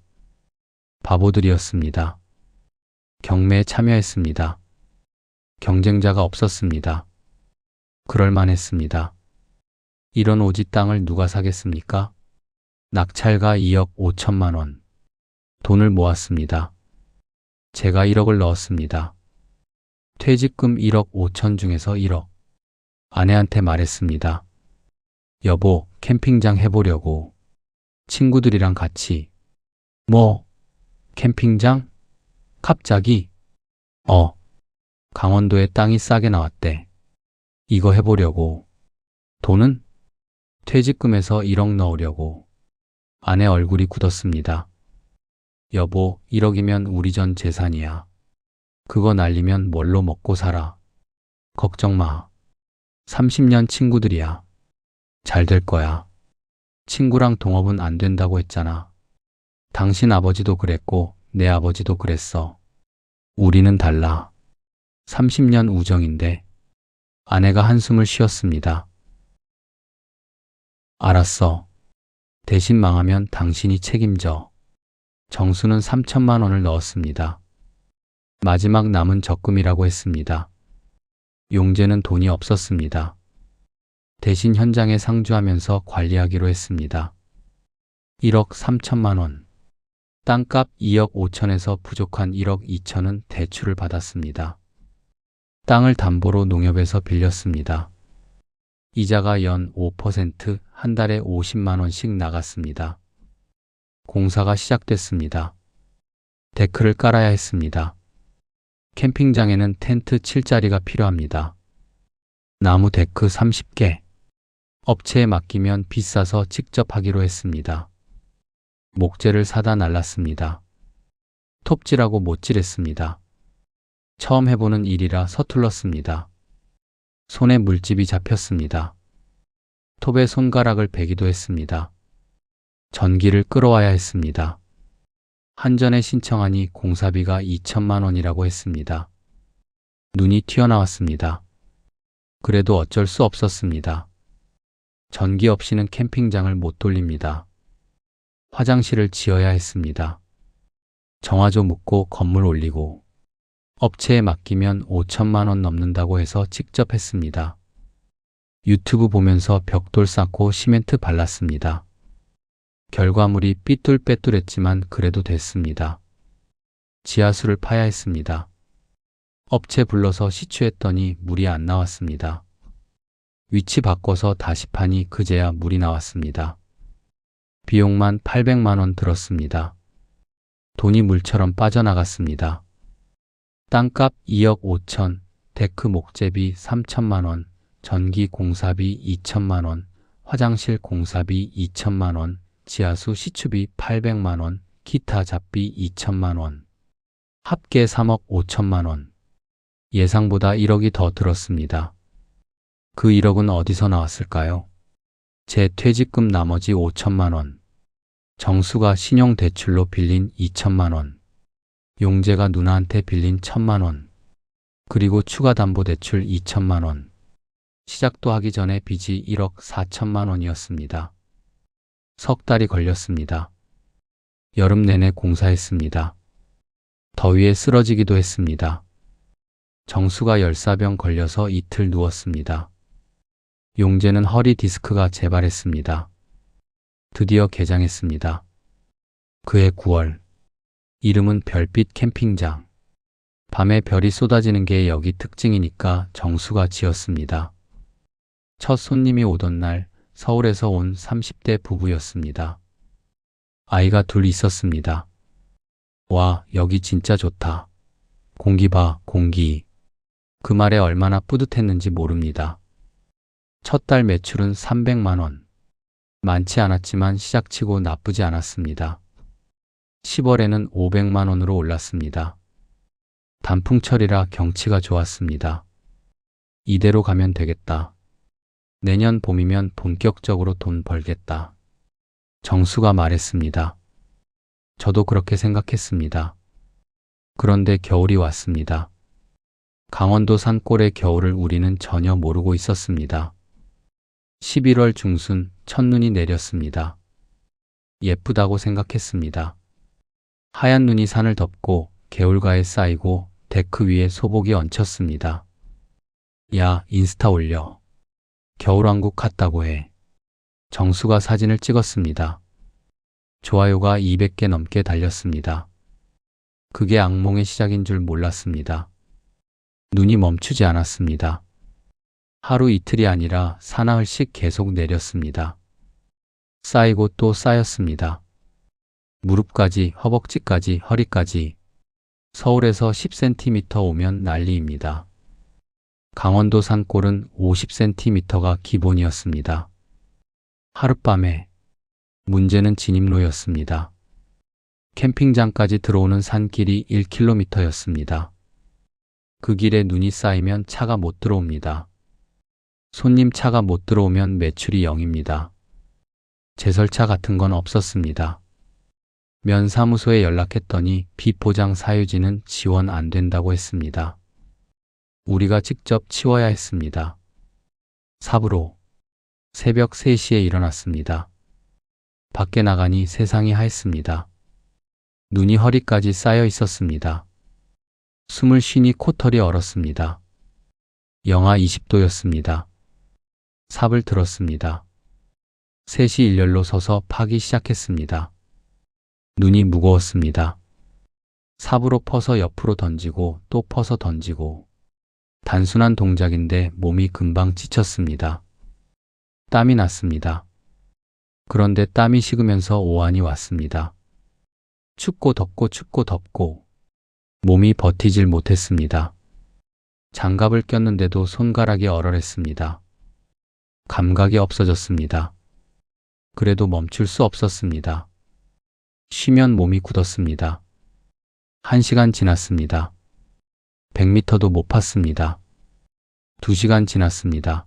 Speaker 2: 바보들이었습니다. 경매에 참여했습니다. 경쟁자가 없었습니다. 그럴만했습니다. 이런 오지 땅을 누가 사겠습니까? 낙찰가 2억 5천만 원. 돈을 모았습니다. 제가 1억을 넣었습니다. 퇴직금 1억 5천 중에서 1억. 아내한테 말했습니다. 여보, 캠핑장 해보려고. 친구들이랑 같이. 뭐, 캠핑장? 갑자기? 강원도에 땅이 싸게 나왔대. 이거 해보려고. 돈은? 퇴직금에서 1억 넣으려고. 아내 얼굴이 굳었습니다. 여보, 1억이면 우리 전 재산이야. 그거 날리면 뭘로 먹고 살아. 걱정 마. 30년 친구들이야. 잘 될 거야. 친구랑 동업은 안 된다고 했잖아. 당신 아버지도 그랬고 내 아버지도 그랬어. 우리는 달라. 30년 우정인데. 아내가 한숨을 쉬었습니다. 알았어. 대신 망하면 당신이 책임져. 정수는 3천만 원을 넣었습니다. 마지막 남은 적금이라고 했습니다. 용재는 돈이 없었습니다. 대신 현장에 상주하면서 관리하기로 했습니다. 1억 3천만 원. 땅값 2억 5천에서 부족한 1억 2천은 대출을 받았습니다. 땅을 담보로 농협에서 빌렸습니다. 이자가 연 5%, 한 달에 50만 원씩 나갔습니다. 공사가 시작됐습니다. 데크를 깔아야 했습니다. 캠핑장에는 텐트 칠 자리가 필요합니다. 나무 데크 30개. 업체에 맡기면 비싸서 직접 하기로 했습니다. 목재를 사다 날랐습니다. 톱질하고 못질했습니다. 처음 해보는 일이라 서툴렀습니다. 손에 물집이 잡혔습니다. 톱에 손가락을 베기도 했습니다. 전기를 끌어와야 했습니다. 한전에 신청하니 공사비가 2천만 원이라고 했습니다. 눈이 튀어나왔습니다. 그래도 어쩔 수 없었습니다. 전기 없이는 캠핑장을 못 돌립니다. 화장실을 지어야 했습니다. 정화조 묻고 건물 올리고 업체에 맡기면 5천만 원 넘는다고 해서 직접 했습니다. 유튜브 보면서 벽돌 쌓고 시멘트 발랐습니다. 결과물이 삐뚤빼뚤했지만 그래도 됐습니다. 지하수를 파야 했습니다. 업체 불러서 시추했더니 물이 안 나왔습니다. 위치 바꿔서 다시 파니 그제야 물이 나왔습니다. 비용만 800만 원 들었습니다. 돈이 물처럼 빠져나갔습니다. 땅값 2억 5천, 데크 목재비 3천만 원, 전기 공사비 2천만 원, 화장실 공사비 2천만 원, 지하수 시추비 800만 원, 기타 잡비 2천만 원. 합계 3억 5천만 원. 예상보다 1억이 더 들었습니다. 그 1억은 어디서 나왔을까요? 제 퇴직금 나머지 5천만 원. 정수가 신용대출로 빌린 2천만 원. 용재가 누나한테 빌린 1천만 원. 그리고 추가 담보대출 2천만 원. 시작도 하기 전에 빚이 1억 4천만 원이었습니다. 석 달이 걸렸습니다. 여름 내내 공사했습니다. 더위에 쓰러지기도 했습니다. 정수가 열사병 걸려서 이틀 누웠습니다. 용재는 허리 디스크가 재발했습니다. 드디어 개장했습니다. 그해 9월. 이름은 별빛 캠핑장. 밤에 별이 쏟아지는 게 여기 특징이니까 정수가 지었습니다. 첫 손님이 오던 날 서울에서 온 30대 부부였습니다. 아이가 둘 있었습니다. 와, 여기 진짜 좋다. 공기 봐, 공기. 그 말에 얼마나 뿌듯했는지 모릅니다. 첫 달 매출은 300만 원. 많지 않았지만 시작치고 나쁘지 않았습니다. 10월에는 500만 원으로 올랐습니다. 단풍철이라 경치가 좋았습니다. 이대로 가면 되겠다. 내년 봄이면 본격적으로 돈 벌겠다. 정수가 말했습니다. 저도 그렇게 생각했습니다. 그런데 겨울이 왔습니다. 강원도 산골의 겨울을 우리는 전혀 모르고 있었습니다. 11월 중순 첫눈이 내렸습니다. 예쁘다고 생각했습니다. 하얀 눈이 산을 덮고 개울가에 쌓이고 데크 위에 소복이 얹혔습니다. 야, 인스타 올려. 겨울왕국 같다고 해. 정수가 사진을 찍었습니다. 좋아요가 200개 넘게 달렸습니다. 그게 악몽의 시작인 줄 몰랐습니다. 눈이 멈추지 않았습니다. 하루 이틀이 아니라 사나흘씩 계속 내렸습니다. 쌓이고 또 쌓였습니다. 무릎까지, 허벅지까지, 허리까지. 서울에서 10cm 오면 난리입니다. 강원도 산골은 50cm가 기본이었습니다. 하룻밤에 문제는 진입로였습니다. 캠핑장까지 들어오는 산길이 1km였습니다. 그 길에 눈이 쌓이면 차가 못 들어옵니다. 손님 차가 못 들어오면 매출이 0입니다. 제설차 같은 건 없었습니다. 면사무소에 연락했더니 비포장 사유지는 지원 안 된다고 했습니다. 우리가 직접 치워야 했습니다. 삽으로 새벽 3시에 일어났습니다. 밖에 나가니 세상이 하였습니다. 눈이 허리까지 쌓여 있었습니다. 숨을 쉬니 코털이 얼었습니다. 영하 20도였습니다. 삽을 들었습니다. 셋이 일렬로 서서 파기 시작했습니다. 눈이 무거웠습니다. 삽으로 퍼서 옆으로 던지고 또 퍼서 던지고. 단순한 동작인데 몸이 금방 지쳤습니다. 땀이 났습니다. 그런데 땀이 식으면서 오한이 왔습니다. 춥고 덥고 춥고 덥고 몸이 버티질 못했습니다. 장갑을 꼈는데도 손가락이 얼얼했습니다. 감각이 없어졌습니다. 그래도 멈출 수 없었습니다. 쉬면 몸이 굳었습니다. 1시간 지났습니다. 100m도 못 팠습니다. 2시간 지났습니다.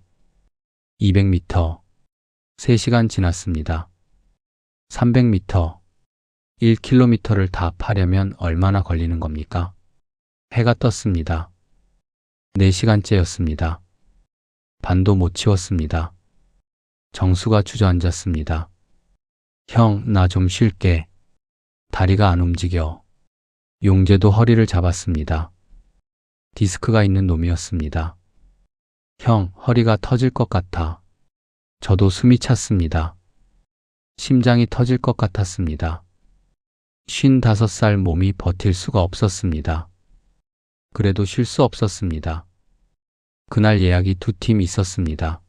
Speaker 2: 200m, 3시간 지났습니다. 300m, 1km를 다 파려면 얼마나 걸리는 겁니까? 해가 떴습니다. 4시간째였습니다. 반도 못 치웠습니다. 정수가 주저앉았습니다. 형, 나 좀 쉴게. 다리가 안 움직여. 용재도 허리를 잡았습니다. 디스크가 있는 놈이었습니다. 형, 허리가 터질 것 같아. 저도 숨이 찼습니다. 심장이 터질 것 같았습니다. 55살 몸이 버틸 수가 없었습니다. 그래도 쉴 수 없었습니다. 그날 예약이 2팀 있었습니다.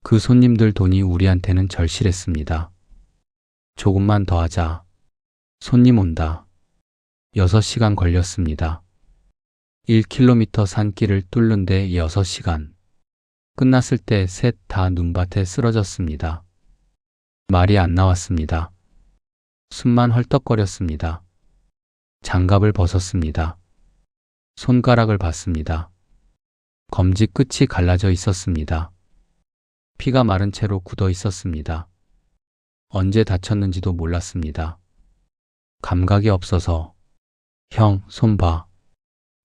Speaker 2: 그 손님들 돈이 우리한테는 절실했습니다. 조금만 더 하자. 손님 온다. 6시간 걸렸습니다. 1km 산길을 뚫는데 6시간. 끝났을 때 셋 다 눈밭에 쓰러졌습니다. 말이 안 나왔습니다. 숨만 헐떡거렸습니다. 장갑을 벗었습니다. 손가락을 봤습니다. 검지 끝이 갈라져 있었습니다. 피가 마른 채로 굳어 있었습니다. 언제 다쳤는지도 몰랐습니다. 감각이 없어서 형, 손 봐.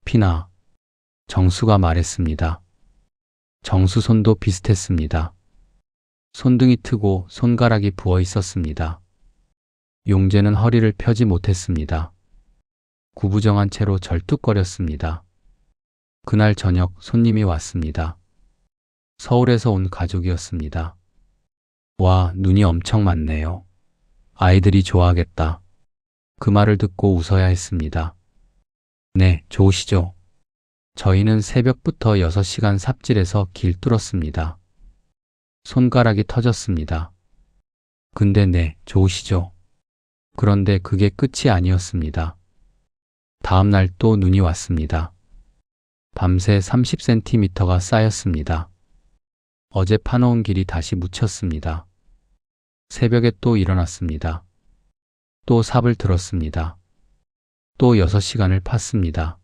Speaker 2: 피나. 정수가 말했습니다. 정수 손도 비슷했습니다. 손등이 트고 손가락이 부어 있었습니다. 용재는 허리를 펴지 못했습니다. 구부정한 채로 절뚝거렸습니다. 그날 저녁 손님이 왔습니다. 서울에서 온 가족이었습니다. 와, 눈이 엄청 많네요. 아이들이 좋아하겠다. 그 말을 듣고 웃어야 했습니다. 네, 좋으시죠? 저희는 새벽부터 6시간 삽질해서 길 뚫었습니다. 손가락이 터졌습니다. 근데 네, 좋으시죠? 그런데 그게 끝이 아니었습니다. 다음 날 또 눈이 왔습니다. 밤새 30cm가 쌓였습니다. 어제 파놓은 길이 다시 묻혔습니다. 새벽에 또 일어났습니다. 또 삽을 들었습니다. 또 6시간을 팠습니다.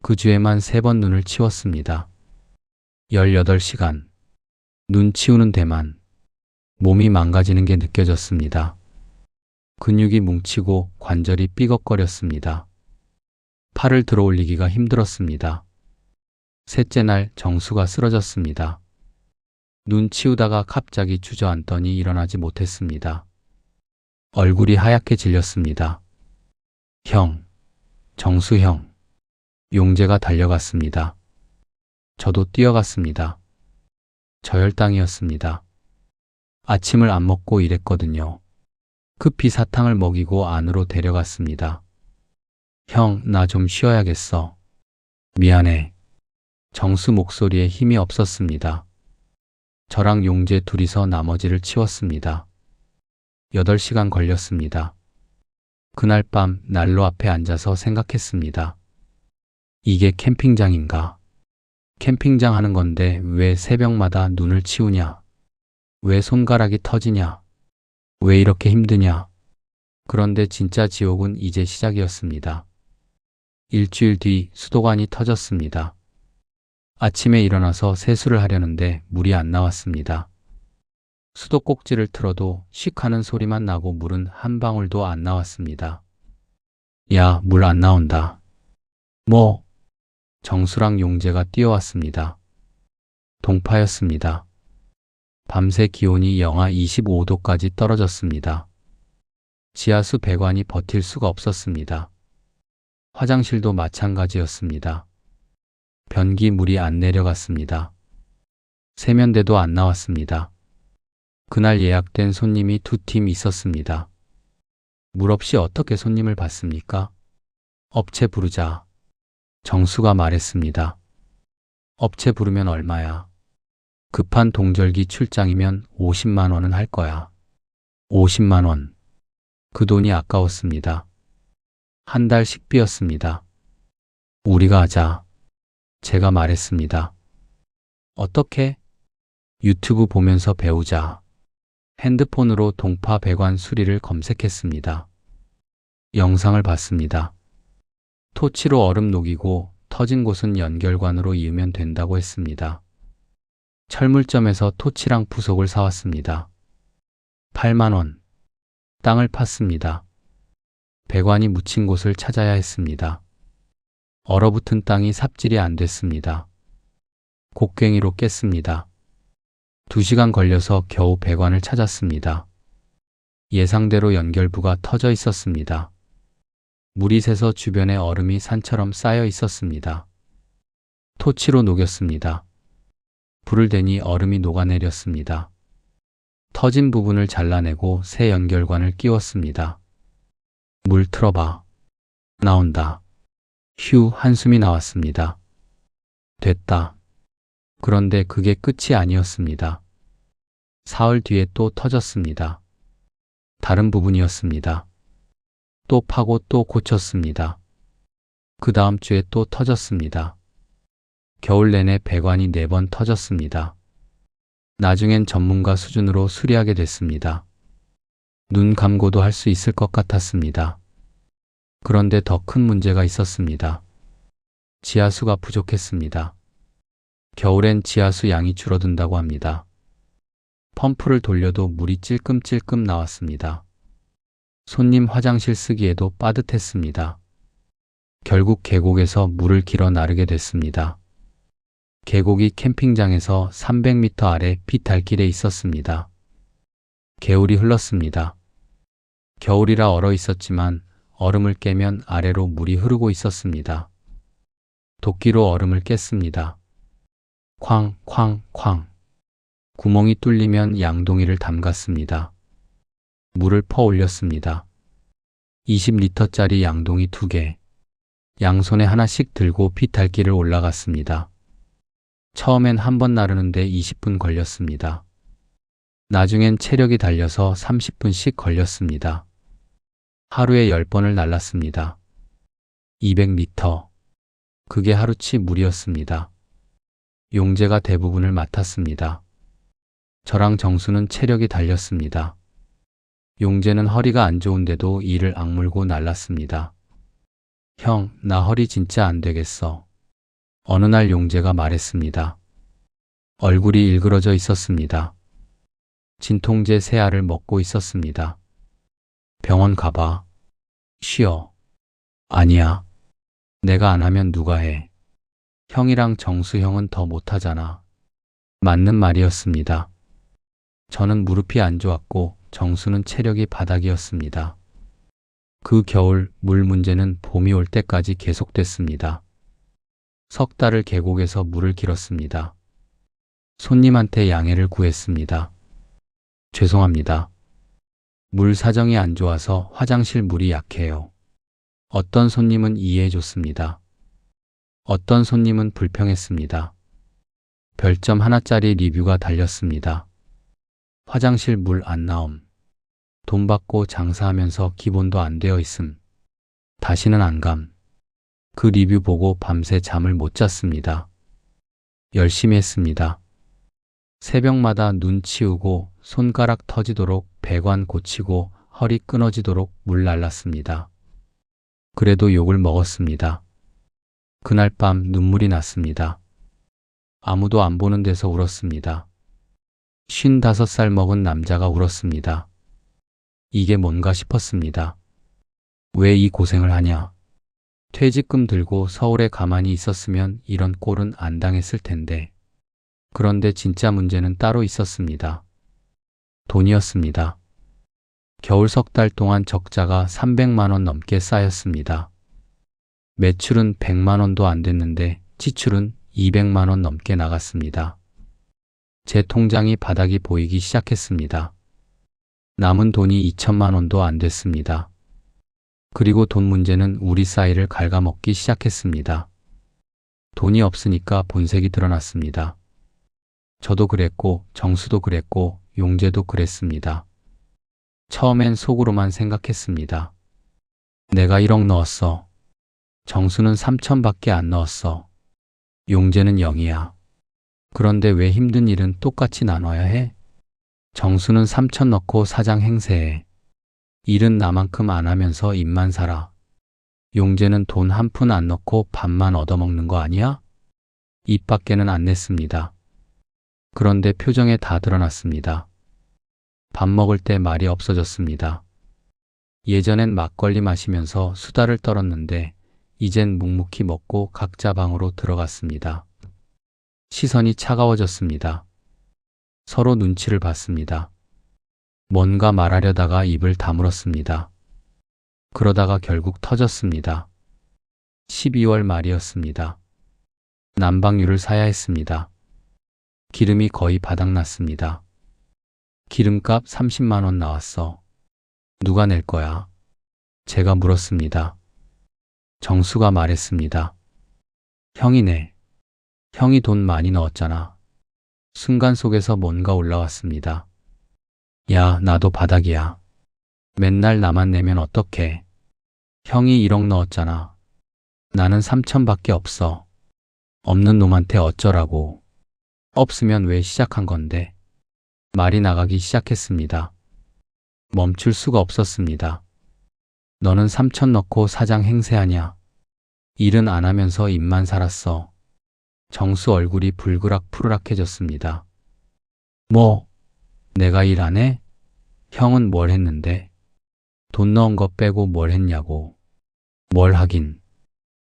Speaker 2: 그 주에만 3번 눈을 치웠습니다. 18시간. 눈 치우는 데만 몸이 망가지는 게 느껴졌습니다. 근육이 뭉치고 관절이 삐걱거렸습니다. 팔을 들어 올리기가 힘들었습니다. 셋째 날 정수가 쓰러졌습니다. 눈 치우다가 갑자기 주저앉더니 일어나지 못했습니다. 얼굴이 하얗게 질렸습니다. 형, 정수 형. 용재가 달려갔습니다. 저도 뛰어갔습니다. 저혈당이었습니다. 아침을 안 먹고 일했거든요. 급히 사탕을 먹이고 안으로 데려갔습니다. 형, 나 좀 쉬어야겠어. 미안해. 정수 목소리에 힘이 없었습니다. 저랑 용재 둘이서 나머지를 치웠습니다. 8시간 걸렸습니다. 그날 밤 난로 앞에 앉아서 생각했습니다. 이게 캠핑장인가? 캠핑장 하는 건데 왜 새벽마다 눈을 치우냐? 왜 손가락이 터지냐? 왜 이렇게 힘드냐? 그런데 진짜 지옥은 이제 시작이었습니다. 일주일 뒤 수도관이 터졌습니다. 아침에 일어나서 세수를 하려는데 물이 안 나왔습니다. 수도꼭지를 틀어도 씩 하는 소리만 나고 물은 한 방울도 안 나왔습니다. 야, 물 안 나온다. 뭐? 정수랑 용재가 뛰어왔습니다. 동파였습니다. 밤새 기온이 영하 25도까지 떨어졌습니다. 지하수 배관이 버틸 수가 없었습니다. 화장실도 마찬가지였습니다. 변기 물이 안 내려갔습니다. 세면대도 안 나왔습니다. 그날 예약된 손님이 2팀 있었습니다. 물 없이 어떻게 손님을 받습니까? 업체 부르자. 정수가 말했습니다. 업체 부르면 얼마야? 급한 동절기 출장이면 50만 원은 할 거야. 50만 원. 그 돈이 아까웠습니다. 한 달 식비였습니다. 우리가 하자. 제가 말했습니다. 어떻게? 유튜브 보면서 배우자. 핸드폰으로 동파 배관 수리를 검색했습니다. 영상을 봤습니다. 토치로 얼음 녹이고 터진 곳은 연결관으로 이으면 된다고 했습니다. 철물점에서 토치랑 부속을 사왔습니다. 8만 원. 땅을 팠습니다. 배관이 묻힌 곳을 찾아야 했습니다. 얼어붙은 땅이 삽질이 안 됐습니다. 곡괭이로 깼습니다. 2시간 걸려서 겨우 배관을 찾았습니다. 예상대로 연결부가 터져 있었습니다. 물이 새서 주변에 얼음이 산처럼 쌓여 있었습니다. 토치로 녹였습니다. 불을 대니 얼음이 녹아내렸습니다. 터진 부분을 잘라내고 새 연결관을 끼웠습니다. 물 틀어봐. 나온다. 휴, 한숨이 나왔습니다. 됐다. 그런데 그게 끝이 아니었습니다. 사흘 뒤에 또 터졌습니다. 다른 부분이었습니다. 또 파고 또 고쳤습니다. 그 다음 주에 또 터졌습니다. 겨울 내내 배관이 4번 터졌습니다. 나중엔 전문가 수준으로 수리하게 됐습니다. 눈 감고도 할 수 있을 것 같았습니다. 그런데 더 큰 문제가 있었습니다. 지하수가 부족했습니다. 겨울엔 지하수 양이 줄어든다고 합니다. 펌프를 돌려도 물이 찔끔찔끔 나왔습니다. 손님 화장실 쓰기에도 빠듯했습니다. 결국 계곡에서 물을 길어 나르게 됐습니다. 계곡이 캠핑장에서 300m 아래 비탈길에 있었습니다. 개울이 흘렀습니다. 겨울이라 얼어 있었지만 얼음을 깨면 아래로 물이 흐르고 있었습니다. 도끼로 얼음을 깼습니다. 쾅, 쾅, 쾅. 구멍이 뚫리면 양동이를 담갔습니다. 물을 퍼 올렸습니다. 20리터짜리 양동이 2개. 양손에 하나씩 들고 비탈길을 올라갔습니다. 처음엔 한 번 나르는데 20분 걸렸습니다. 나중엔 체력이 달려서 30분씩 걸렸습니다. 하루에 10번을 날랐습니다. 200리터. 그게 하루치 물이었습니다. 용재가 대부분을 맡았습니다. 저랑 정수는 체력이 달렸습니다. 용재는 허리가 안 좋은데도 이를 악물고 날랐습니다. 형, 나 허리 진짜 안 되겠어. 어느 날 용재가 말했습니다. 얼굴이 일그러져 있었습니다. 진통제 3알을 먹고 있었습니다. 병원 가봐. 쉬어. 아니야. 내가 안 하면 누가 해. 형이랑 정수 형은 더 못하잖아. 맞는 말이었습니다. 저는 무릎이 안 좋았고 정수는 체력이 바닥이었습니다. 그 겨울 물 문제는 봄이 올 때까지 계속됐습니다. 석 달을 계곡에서 물을 길었습니다. 손님한테 양해를 구했습니다. 죄송합니다. 물 사정이 안 좋아서 화장실 물이 약해요. 어떤 손님은 이해해줬습니다. 어떤 손님은 불평했습니다. 별점 하나짜리 리뷰가 달렸습니다. 화장실 물 안 나옴. 돈 받고 장사하면서 기본도 안 되어 있음. 다시는 안 감. 그 리뷰 보고 밤새 잠을 못 잤습니다. 열심히 했습니다. 새벽마다 눈 치우고 손가락 터지도록 배관 고치고 허리 끊어지도록 물 날랐습니다. 그래도 욕을 먹었습니다. 그날 밤 눈물이 났습니다. 아무도 안 보는 데서 울었습니다. 55살 먹은 남자가 울었습니다. 이게 뭔가 싶었습니다. 왜 이 고생을 하냐? 퇴직금 들고 서울에 가만히 있었으면 이런 꼴은 안 당했을 텐데. 그런데 진짜 문제는 따로 있었습니다. 돈이었습니다. 겨울 석 달 동안 적자가 300만 원 넘게 쌓였습니다. 매출은 100만 원도 안 됐는데 지출은 200만 원 넘게 나갔습니다. 제 통장이 바닥이 보이기 시작했습니다. 남은 돈이 2천만 원도 안 됐습니다. 그리고 돈 문제는 우리 사이를 갉아먹기 시작했습니다. 돈이 없으니까 본색이 드러났습니다. 저도 그랬고 정수도 그랬고 용재도 그랬습니다. 처음엔 속으로만 생각했습니다. 내가 1억 넣었어. 정수는 3천밖에 안 넣었어. 용재는 0이야. 그런데 왜 힘든 일은 똑같이 나눠야 해? 정수는 3천 넣고 사장 행세해. 일은 나만큼 안 하면서 입만 살아. 용재는 돈 한 푼 안 넣고 밥만 얻어먹는 거 아니야? 입 밖에는 안 냈습니다. 그런데 표정에 다 드러났습니다. 밥 먹을 때 말이 없어졌습니다. 예전엔 막걸리 마시면서 수다를 떨었는데 이젠 묵묵히 먹고 각자 방으로 들어갔습니다. 시선이 차가워졌습니다. 서로 눈치를 봤습니다. 뭔가 말하려다가 입을 다물었습니다. 그러다가 결국 터졌습니다. 12월 말이었습니다. 난방유를 사야 했습니다. 기름이 거의 바닥났습니다. 기름값 30만 원 나왔어. 누가 낼 거야? 제가 물었습니다. 정수가 말했습니다. 형이 내. 형이 돈 많이 넣었잖아. 순간 속에서 뭔가 올라왔습니다. 야, 나도 바닥이야. 맨날 나만 내면 어떡해. 형이 1억 넣었잖아. 나는 3천밖에 없어. 없는 놈한테 어쩌라고. 없으면 왜 시작한 건데. 말이 나가기 시작했습니다. 멈출 수가 없었습니다. 너는 3천 넣고 사장 행세하냐. 일은 안 하면서 입만 살았어. 정수 얼굴이 불그락 푸르락해졌습니다. 뭐? 내가 일 안 해? 형은 뭘 했는데? 돈 넣은 거 빼고 뭘 했냐고. 뭘 하긴.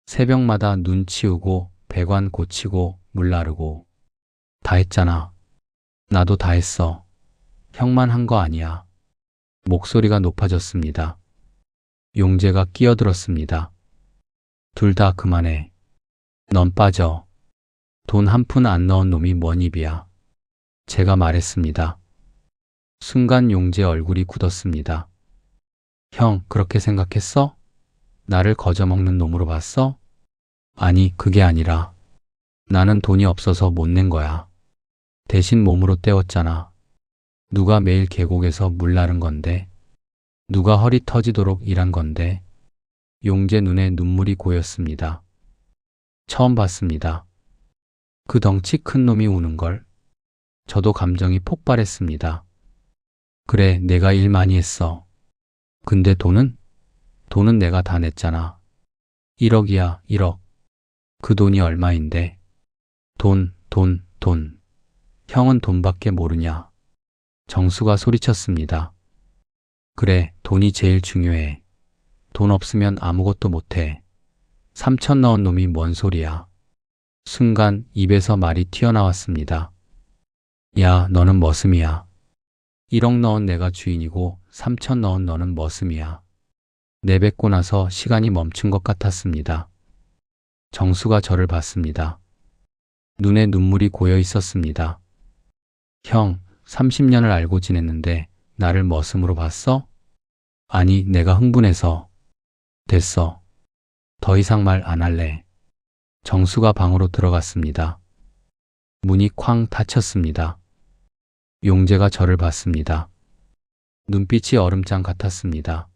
Speaker 2: 새벽마다 눈 치우고 배관 고치고 물 나르고 다 했잖아. 나도 다 했어. 형만 한 거 아니야. 목소리가 높아졌습니다. 용재가 끼어들었습니다. 둘 다 그만해. 넌 빠져. 돈 한 푼 안 넣은 놈이 뭔 입이야. 제가 말했습니다. 순간 용재 얼굴이 굳었습니다. 형, 그렇게 생각했어? 나를 거저먹는 놈으로 봤어? 아니, 그게 아니라 나는 돈이 없어서 못 낸 거야. 대신 몸으로 때웠잖아. 누가 매일 계곡에서 물 나른 건데? 누가 허리 터지도록 일한 건데? 용재 눈에 눈물이 고였습니다. 처음 봤습니다. 그 덩치 큰 놈이 우는 걸. 저도 감정이 폭발했습니다. 그래, 내가 일 많이 했어. 근데 돈은? 돈은 내가 다 냈잖아. 1억이야, 1억. 그 돈이 얼마인데? 돈. 형은 돈밖에 모르냐. 정수가 소리쳤습니다. 그래, 돈이 제일 중요해. 돈 없으면 아무것도 못해. 3천 넣은 놈이 뭔 소리야. 순간 입에서 말이 튀어나왔습니다. 야, 너는 머슴이야. 1억 넣은 내가 주인이고 3천 넣은 너는 머슴이야. 내뱉고 나서 시간이 멈춘 것 같았습니다. 정수가 저를 봤습니다. 눈에 눈물이 고여 있었습니다. 형, 30년을 알고 지냈는데 나를 머슴으로 봤어? 아니, 내가 흥분해서. 됐어. 더 이상 말 안 할래. 정수가 방으로 들어갔습니다. 문이 쾅 닫혔습니다. 용재가 저를 봤습니다. 눈빛이 얼음장 같았습니다.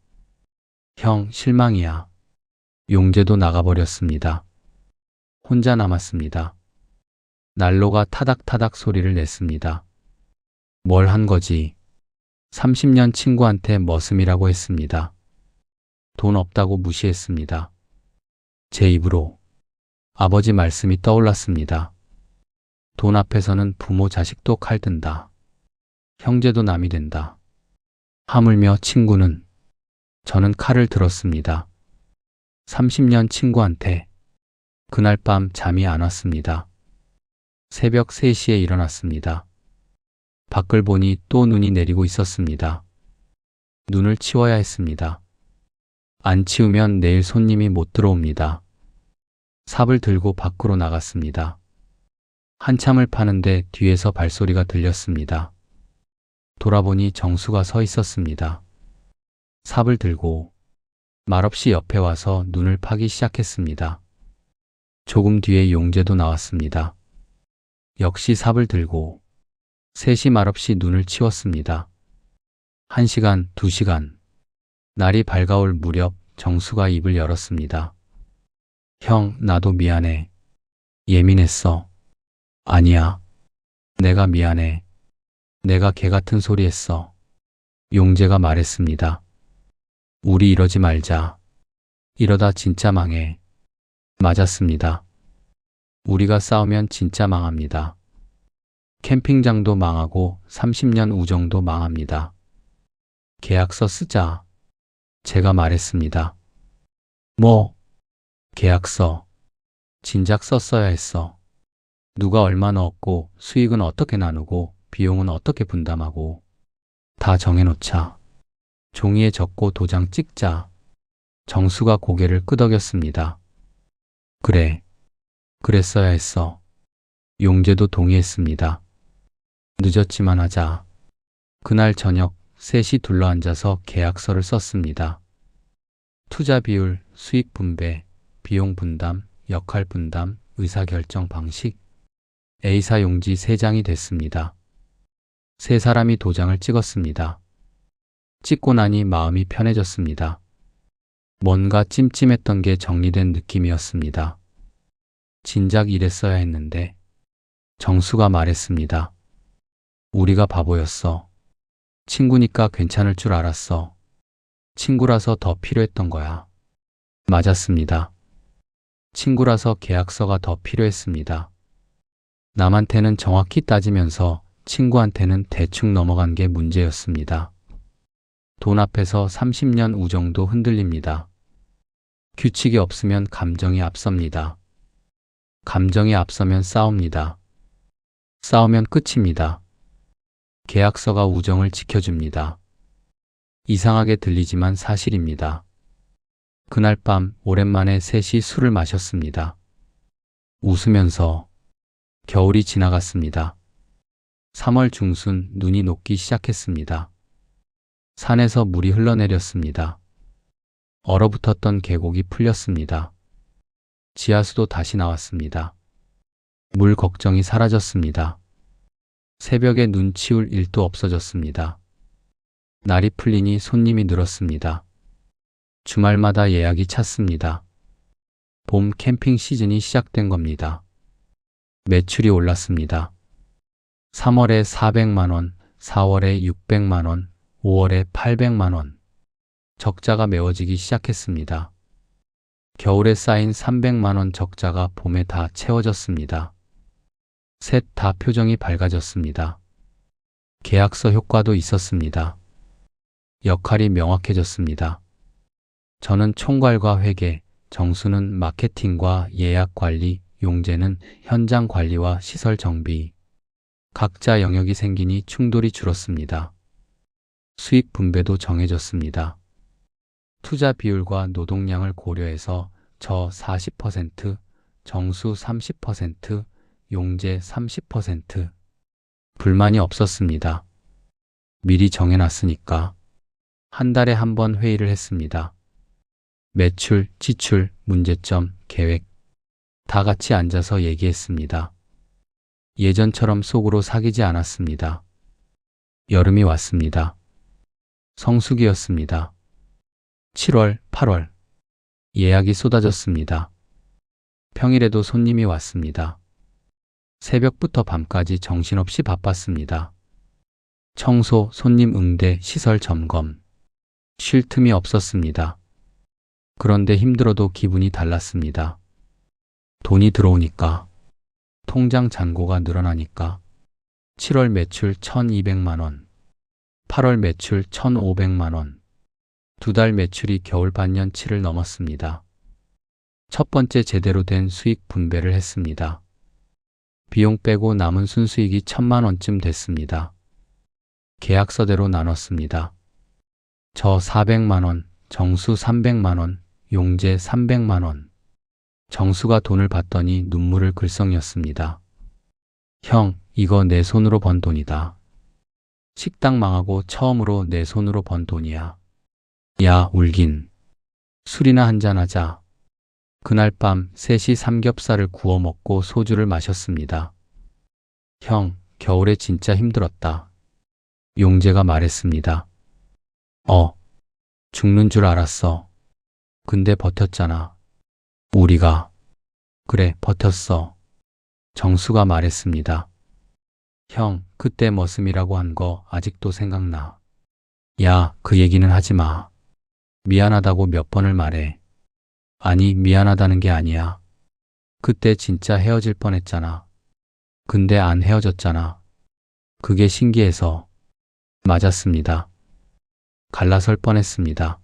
Speaker 2: 형, 실망이야. 용재도 나가버렸습니다. 혼자 남았습니다. 난로가 타닥타닥 소리를 냈습니다. 뭘 한 거지? 30년 친구한테 머슴이라고 했습니다. 돈 없다고 무시했습니다. 제 입으로 아버지 말씀이 떠올랐습니다. 돈 앞에서는 부모 자식도 칼든다. 형제도 남이 된다. 하물며 친구는, 저는 칼을 들었습니다. 30년 친구한테. 그날 밤 잠이 안 왔습니다. 새벽 3시에 일어났습니다. 밖을 보니 또 눈이 내리고 있었습니다. 눈을 치워야 했습니다. 안 치우면 내일 손님이 못 들어옵니다. 삽을 들고 밖으로 나갔습니다. 한참을 파는데 뒤에서 발소리가 들렸습니다. 돌아보니 정수가 서 있었습니다. 삽을 들고 말없이 옆에 와서 눈을 파기 시작했습니다. 조금 뒤에 용재도 나왔습니다. 역시 삽을 들고 셋이 말없이 눈을 치웠습니다. 1시간, 2시간. 날이 밝아올 무렵 정수가 입을 열었습니다. 형, 나도 미안해. 예민했어. 아니야. 내가 미안해. 내가 개 같은 소리 했어. 용재가 말했습니다. 우리 이러지 말자. 이러다 진짜 망해. 맞았습니다. 우리가 싸우면 진짜 망합니다. 캠핑장도 망하고 30년 우정도 망합니다. 계약서 쓰자. 제가 말했습니다. 뭐? 계약서. 진작 썼어야 했어. 누가 얼마 넣었고 수익은 어떻게 나누고 비용은 어떻게 분담하고 다 정해놓자. 종이에 적고 도장 찍자. 정수가 고개를 끄덕였습니다. 그래. 그랬어야 했어. 용재도 동의했습니다. 늦었지만 하자. 그날 저녁 3시 둘러앉아서 계약서를 썼습니다. 투자 비율, 수익 분배, 비용 분담, 역할 분담, 의사결정 방식. A사 용지 3장이 됐습니다. 3사람이 도장을 찍었습니다. 찍고 나니 마음이 편해졌습니다. 뭔가 찜찜했던 게 정리된 느낌이었습니다. 진작 이랬어야 했는데. 정수가 말했습니다. 우리가 바보였어. 친구니까 괜찮을 줄 알았어. 친구라서 더 필요했던 거야. 맞았습니다. 친구라서 계약서가 더 필요했습니다. 남한테는 정확히 따지면서 친구한테는 대충 넘어간 게 문제였습니다. 돈 앞에서 30년 우정도 흔들립니다. 규칙이 없으면 감정이 앞섭니다. 감정이 앞서면 싸웁니다. 싸우면 끝입니다. 계약서가 우정을 지켜줍니다. 이상하게 들리지만 사실입니다. 그날 밤 오랜만에 셋이 술을 마셨습니다. 웃으면서. 겨울이 지나갔습니다. 3월 중순 눈이 녹기 시작했습니다. 산에서 물이 흘러내렸습니다. 얼어붙었던 계곡이 풀렸습니다. 지하수도 다시 나왔습니다. 물 걱정이 사라졌습니다. 새벽에 눈 치울 일도 없어졌습니다. 날이 풀리니 손님이 늘었습니다. 주말마다 예약이 찼습니다. 봄 캠핑 시즌이 시작된 겁니다. 매출이 올랐습니다. 3월에 400만 원, 4월에 600만 원, 5월에 800만 원. 적자가 메워지기 시작했습니다. 겨울에 쌓인 300만 원 적자가 봄에 다 채워졌습니다. 셋 다 표정이 밝아졌습니다. 계약서 효과도 있었습니다. 역할이 명확해졌습니다. 저는 총괄과 회계, 정수는 마케팅과 예약 관리, 용재는 현장 관리와 시설 정비. 각자 영역이 생기니 충돌이 줄었습니다. 수익 분배도 정해졌습니다. 투자 비율과 노동량을 고려해서 저 40%, 정수 30%, 용재 30%. 불만이 없었습니다. 미리 정해놨으니까. 한 달에 한 번 회의를 했습니다. 매출, 지출, 문제점, 계획. 다 같이 앉아서 얘기했습니다. 예전처럼 속으로 사귀지 않았습니다. 여름이 왔습니다. 성수기였습니다. 7월, 8월. 예약이 쏟아졌습니다. 평일에도 손님이 왔습니다. 새벽부터 밤까지 정신없이 바빴습니다. 청소, 손님 응대, 시설 점검. 쉴 틈이 없었습니다. 그런데 힘들어도 기분이 달랐습니다. 돈이 들어오니까, 통장 잔고가 늘어나니까 7월 매출 1,200만 원, 8월 매출 1,500만 원, 2달 매출이 겨울 반년치를 넘었습니다. 첫 번째 제대로 된 수익 분배를 했습니다. 비용 빼고 남은 순수익이 1,000만 원쯤 됐습니다. 계약서대로 나눴습니다. 저 400만 원, 정수 300만 원, 용재 300만 원. 정수가 돈을 받더니 눈물을 글썽였습니다. 형, 이거 내 손으로 번 돈이다. 식당 망하고 처음으로 내 손으로 번 돈이야. 야, 울긴. 술이나 한잔하자. 그날 밤 셋이 삼겹살을 구워 먹고 소주를 마셨습니다. 형, 겨울에 진짜 힘들었다. 용재가 말했습니다. 죽는 줄 알았어. 근데 버텼잖아. 우리가. 그래, 버텼어. 정수가 말했습니다. 형, 그때 머슴이라고 한 거 아직도 생각나. 야, 그 얘기는 하지 마. 미안하다고 몇 번을 말해. 아니, 미안하다는 게 아니야. 그때 진짜 헤어질 뻔했잖아. 근데 안 헤어졌잖아. 그게 신기해서. 맞았습니다. 갈라설 뻔했습니다.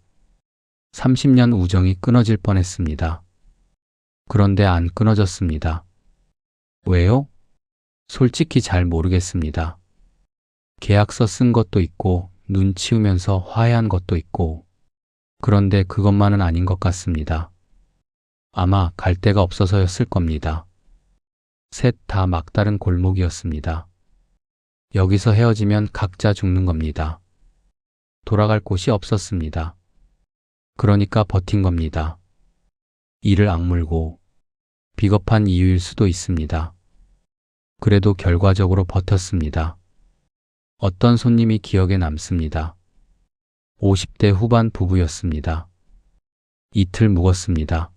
Speaker 2: 30년 우정이 끊어질 뻔했습니다. 그런데 안 끊어졌습니다. 왜요? 솔직히 잘 모르겠습니다. 계약서 쓴 것도 있고, 눈 치우면서 화해한 것도 있고, 그런데 그것만은 아닌 것 같습니다. 아마 갈 데가 없어서였을 겁니다. 셋 다 막다른 골목이었습니다. 여기서 헤어지면 각자 죽는 겁니다. 돌아갈 곳이 없었습니다. 그러니까 버틴 겁니다. 이를 악물고 비겁한 이유일 수도 있습니다. 그래도 결과적으로 버텼습니다. 어떤 손님이 기억에 남습니다. 50대 후반 부부였습니다. 이틀 묵었습니다.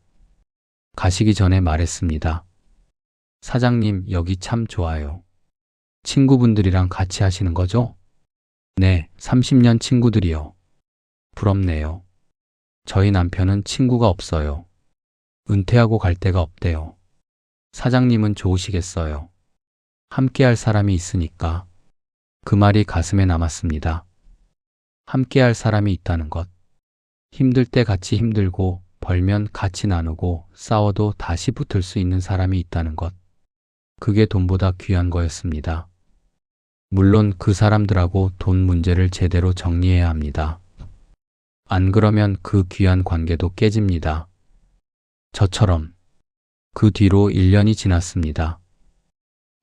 Speaker 2: 가시기 전에 말했습니다. 사장님, 여기 참 좋아요. 친구분들이랑 같이 하시는 거죠? 네, 30년 친구들이요. 부럽네요. 저희 남편은 친구가 없어요. 은퇴하고 갈 데가 없대요. 사장님은 좋으시겠어요. 함께할 사람이 있으니까. 그 말이 가슴에 남았습니다. 함께할 사람이 있다는 것. 힘들 때 같이 힘들고, 벌면 같이 나누고, 싸워도 다시 붙을 수 있는 사람이 있다는 것. 그게 돈보다 귀한 거였습니다. 물론 그 사람들하고 돈 문제를 제대로 정리해야 합니다. 안 그러면 그 귀한 관계도 깨집니다. 저처럼. 그 뒤로 1년이 지났습니다.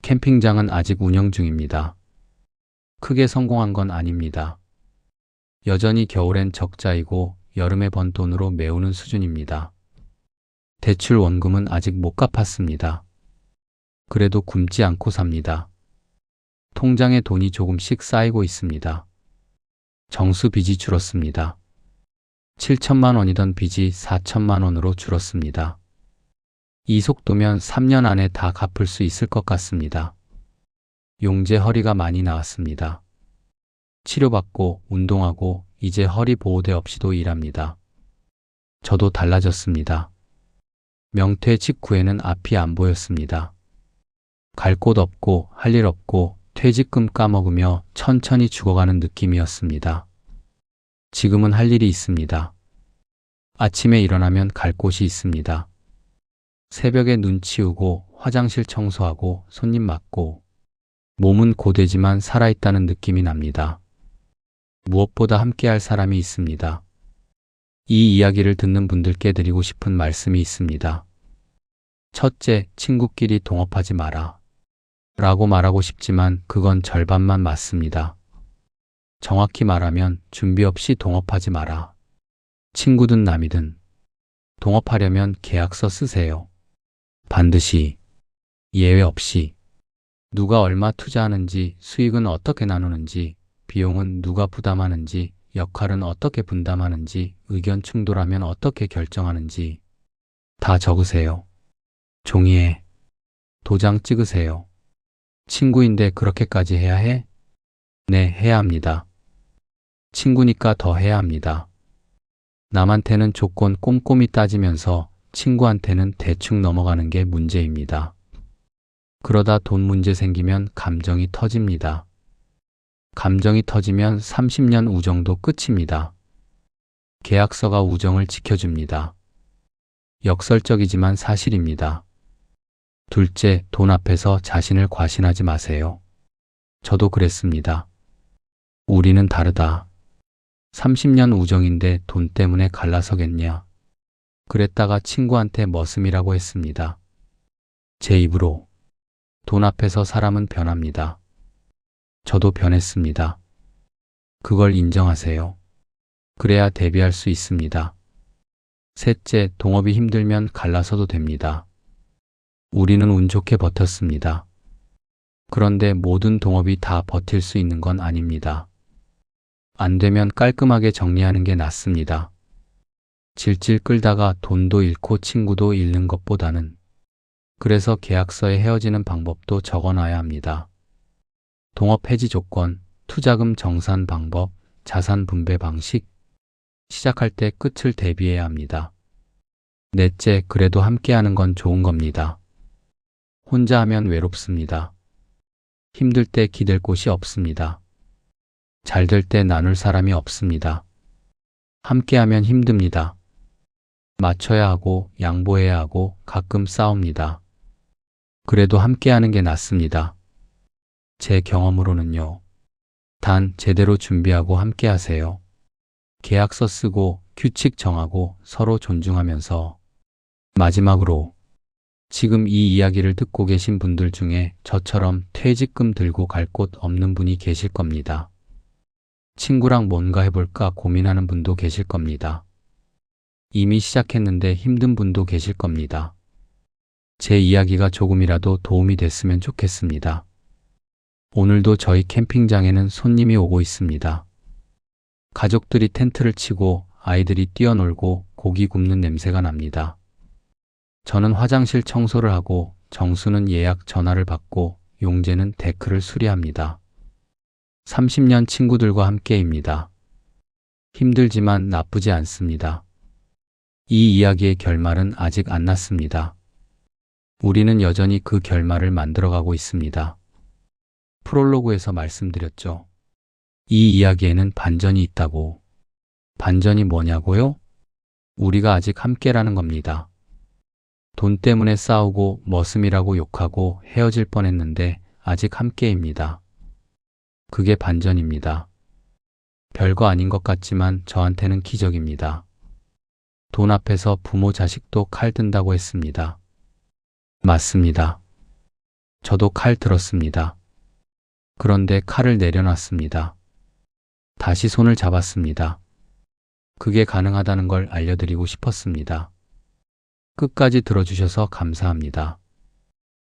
Speaker 2: 캠핑장은 아직 운영 중입니다. 크게 성공한 건 아닙니다. 여전히 겨울엔 적자이고 여름에 번 돈으로 메우는 수준입니다. 대출 원금은 아직 못 갚았습니다. 그래도 굶지 않고 삽니다. 통장에 돈이 조금씩 쌓이고 있습니다. 정수 빚이 줄었습니다. 7천만 원이던 빚이 4천만 원으로 줄었습니다. 이 속도면 3년 안에 다 갚을 수 있을 것 같습니다. 용재 허리가 많이 나왔습니다. 치료받고 운동하고 이제 허리 보호대 없이도 일합니다. 저도 달라졌습니다. 명퇴 직후에는 앞이 안 보였습니다. 갈 곳 없고 할 일 없고 퇴직금 까먹으며 천천히 죽어가는 느낌이었습니다. 지금은 할 일이 있습니다. 아침에 일어나면 갈 곳이 있습니다. 새벽에 눈 치우고 화장실 청소하고 손님 맞고 몸은 고되지만 살아있다는 느낌이 납니다. 무엇보다 함께할 사람이 있습니다. 이 이야기를 듣는 분들께 드리고 싶은 말씀이 있습니다. 첫째, 친구끼리 동업하지 마라. 라고 말하고 싶지만 그건 절반만 맞습니다. 정확히 말하면 준비 없이 동업하지 마라. 친구든 남이든 동업하려면 계약서 쓰세요. 반드시 예외 없이 누가 얼마 투자하는지, 수익은 어떻게 나누는지, 비용은 누가 부담하는지 역할은 어떻게 분담하는지, 의견 충돌하면 어떻게 결정하는지 다 적으세요. 종이에 도장 찍으세요. 친구인데 그렇게까지 해야 해? 네, 해야 합니다. 친구니까 더 해야 합니다. 남한테는 조건 꼼꼼히 따지면서 친구한테는 대충 넘어가는 게 문제입니다. 그러다 돈 문제 생기면 감정이 터집니다. 감정이 터지면 30년 우정도 끝입니다. 계약서가 우정을 지켜줍니다. 역설적이지만 사실입니다. 둘째, 돈 앞에서 자신을 과신하지 마세요. 저도 그랬습니다. 우리는 다르다. 30년 우정인데 돈 때문에 갈라서겠냐. 그랬다가 친구한테 머슴이라고 했습니다. 제 입으로. 돈 앞에서 사람은 변합니다. 저도 변했습니다. 그걸 인정하세요. 그래야 대비할 수 있습니다. 셋째, 동업이 힘들면 갈라서도 됩니다. 우리는 운 좋게 버텼습니다. 그런데 모든 동업이 다 버틸 수 있는 건 아닙니다. 안 되면 깔끔하게 정리하는 게 낫습니다. 질질 끌다가 돈도 잃고 친구도 잃는 것보다는. 그래서 계약서에 헤어지는 방법도 적어놔야 합니다. 동업 해지 조건, 투자금 정산 방법, 자산 분배 방식. 시작할 때 끝을 대비해야 합니다. 넷째, 그래도 함께하는 건 좋은 겁니다. 혼자 하면 외롭습니다. 힘들 때 기댈 곳이 없습니다. 잘 될 때 나눌 사람이 없습니다. 함께하면 힘듭니다. 맞춰야 하고 양보해야 하고 가끔 싸웁니다. 그래도 함께하는 게 낫습니다. 제 경험으로는요. 단 제대로 준비하고 함께하세요. 계약서 쓰고 규칙 정하고 서로 존중하면서. 마지막으로 지금 이 이야기를 듣고 계신 분들 중에 저처럼 퇴직금 들고 갈 곳 없는 분이 계실 겁니다. 친구랑 뭔가 해볼까 고민하는 분도 계실 겁니다. 이미 시작했는데 힘든 분도 계실 겁니다. 제 이야기가 조금이라도 도움이 됐으면 좋겠습니다. 오늘도 저희 캠핑장에는 손님이 오고 있습니다. 가족들이 텐트를 치고 아이들이 뛰어놀고 고기 굽는 냄새가 납니다. 저는 화장실 청소를 하고 정수는 예약 전화를 받고 용재는 데크를 수리합니다. 30년 친구들과 함께입니다. 힘들지만 나쁘지 않습니다. 이 이야기의 결말은 아직 안 났습니다. 우리는 여전히 그 결말을 만들어가고 있습니다. 프롤로그에서 말씀드렸죠. 이 이야기에는 반전이 있다고. 반전이 뭐냐고요? 우리가 아직 함께라는 겁니다. 돈 때문에 싸우고 머슴이라고 욕하고 헤어질 뻔했는데 아직 함께입니다. 그게 반전입니다. 별거 아닌 것 같지만 저한테는 기적입니다. 돈 앞에서 부모 자식도 칼 든다고 했습니다. 맞습니다. 저도 칼 들었습니다. 그런데 칼을 내려놨습니다. 다시 손을 잡았습니다. 그게 가능하다는 걸 알려드리고 싶었습니다. 끝까지 들어주셔서 감사합니다.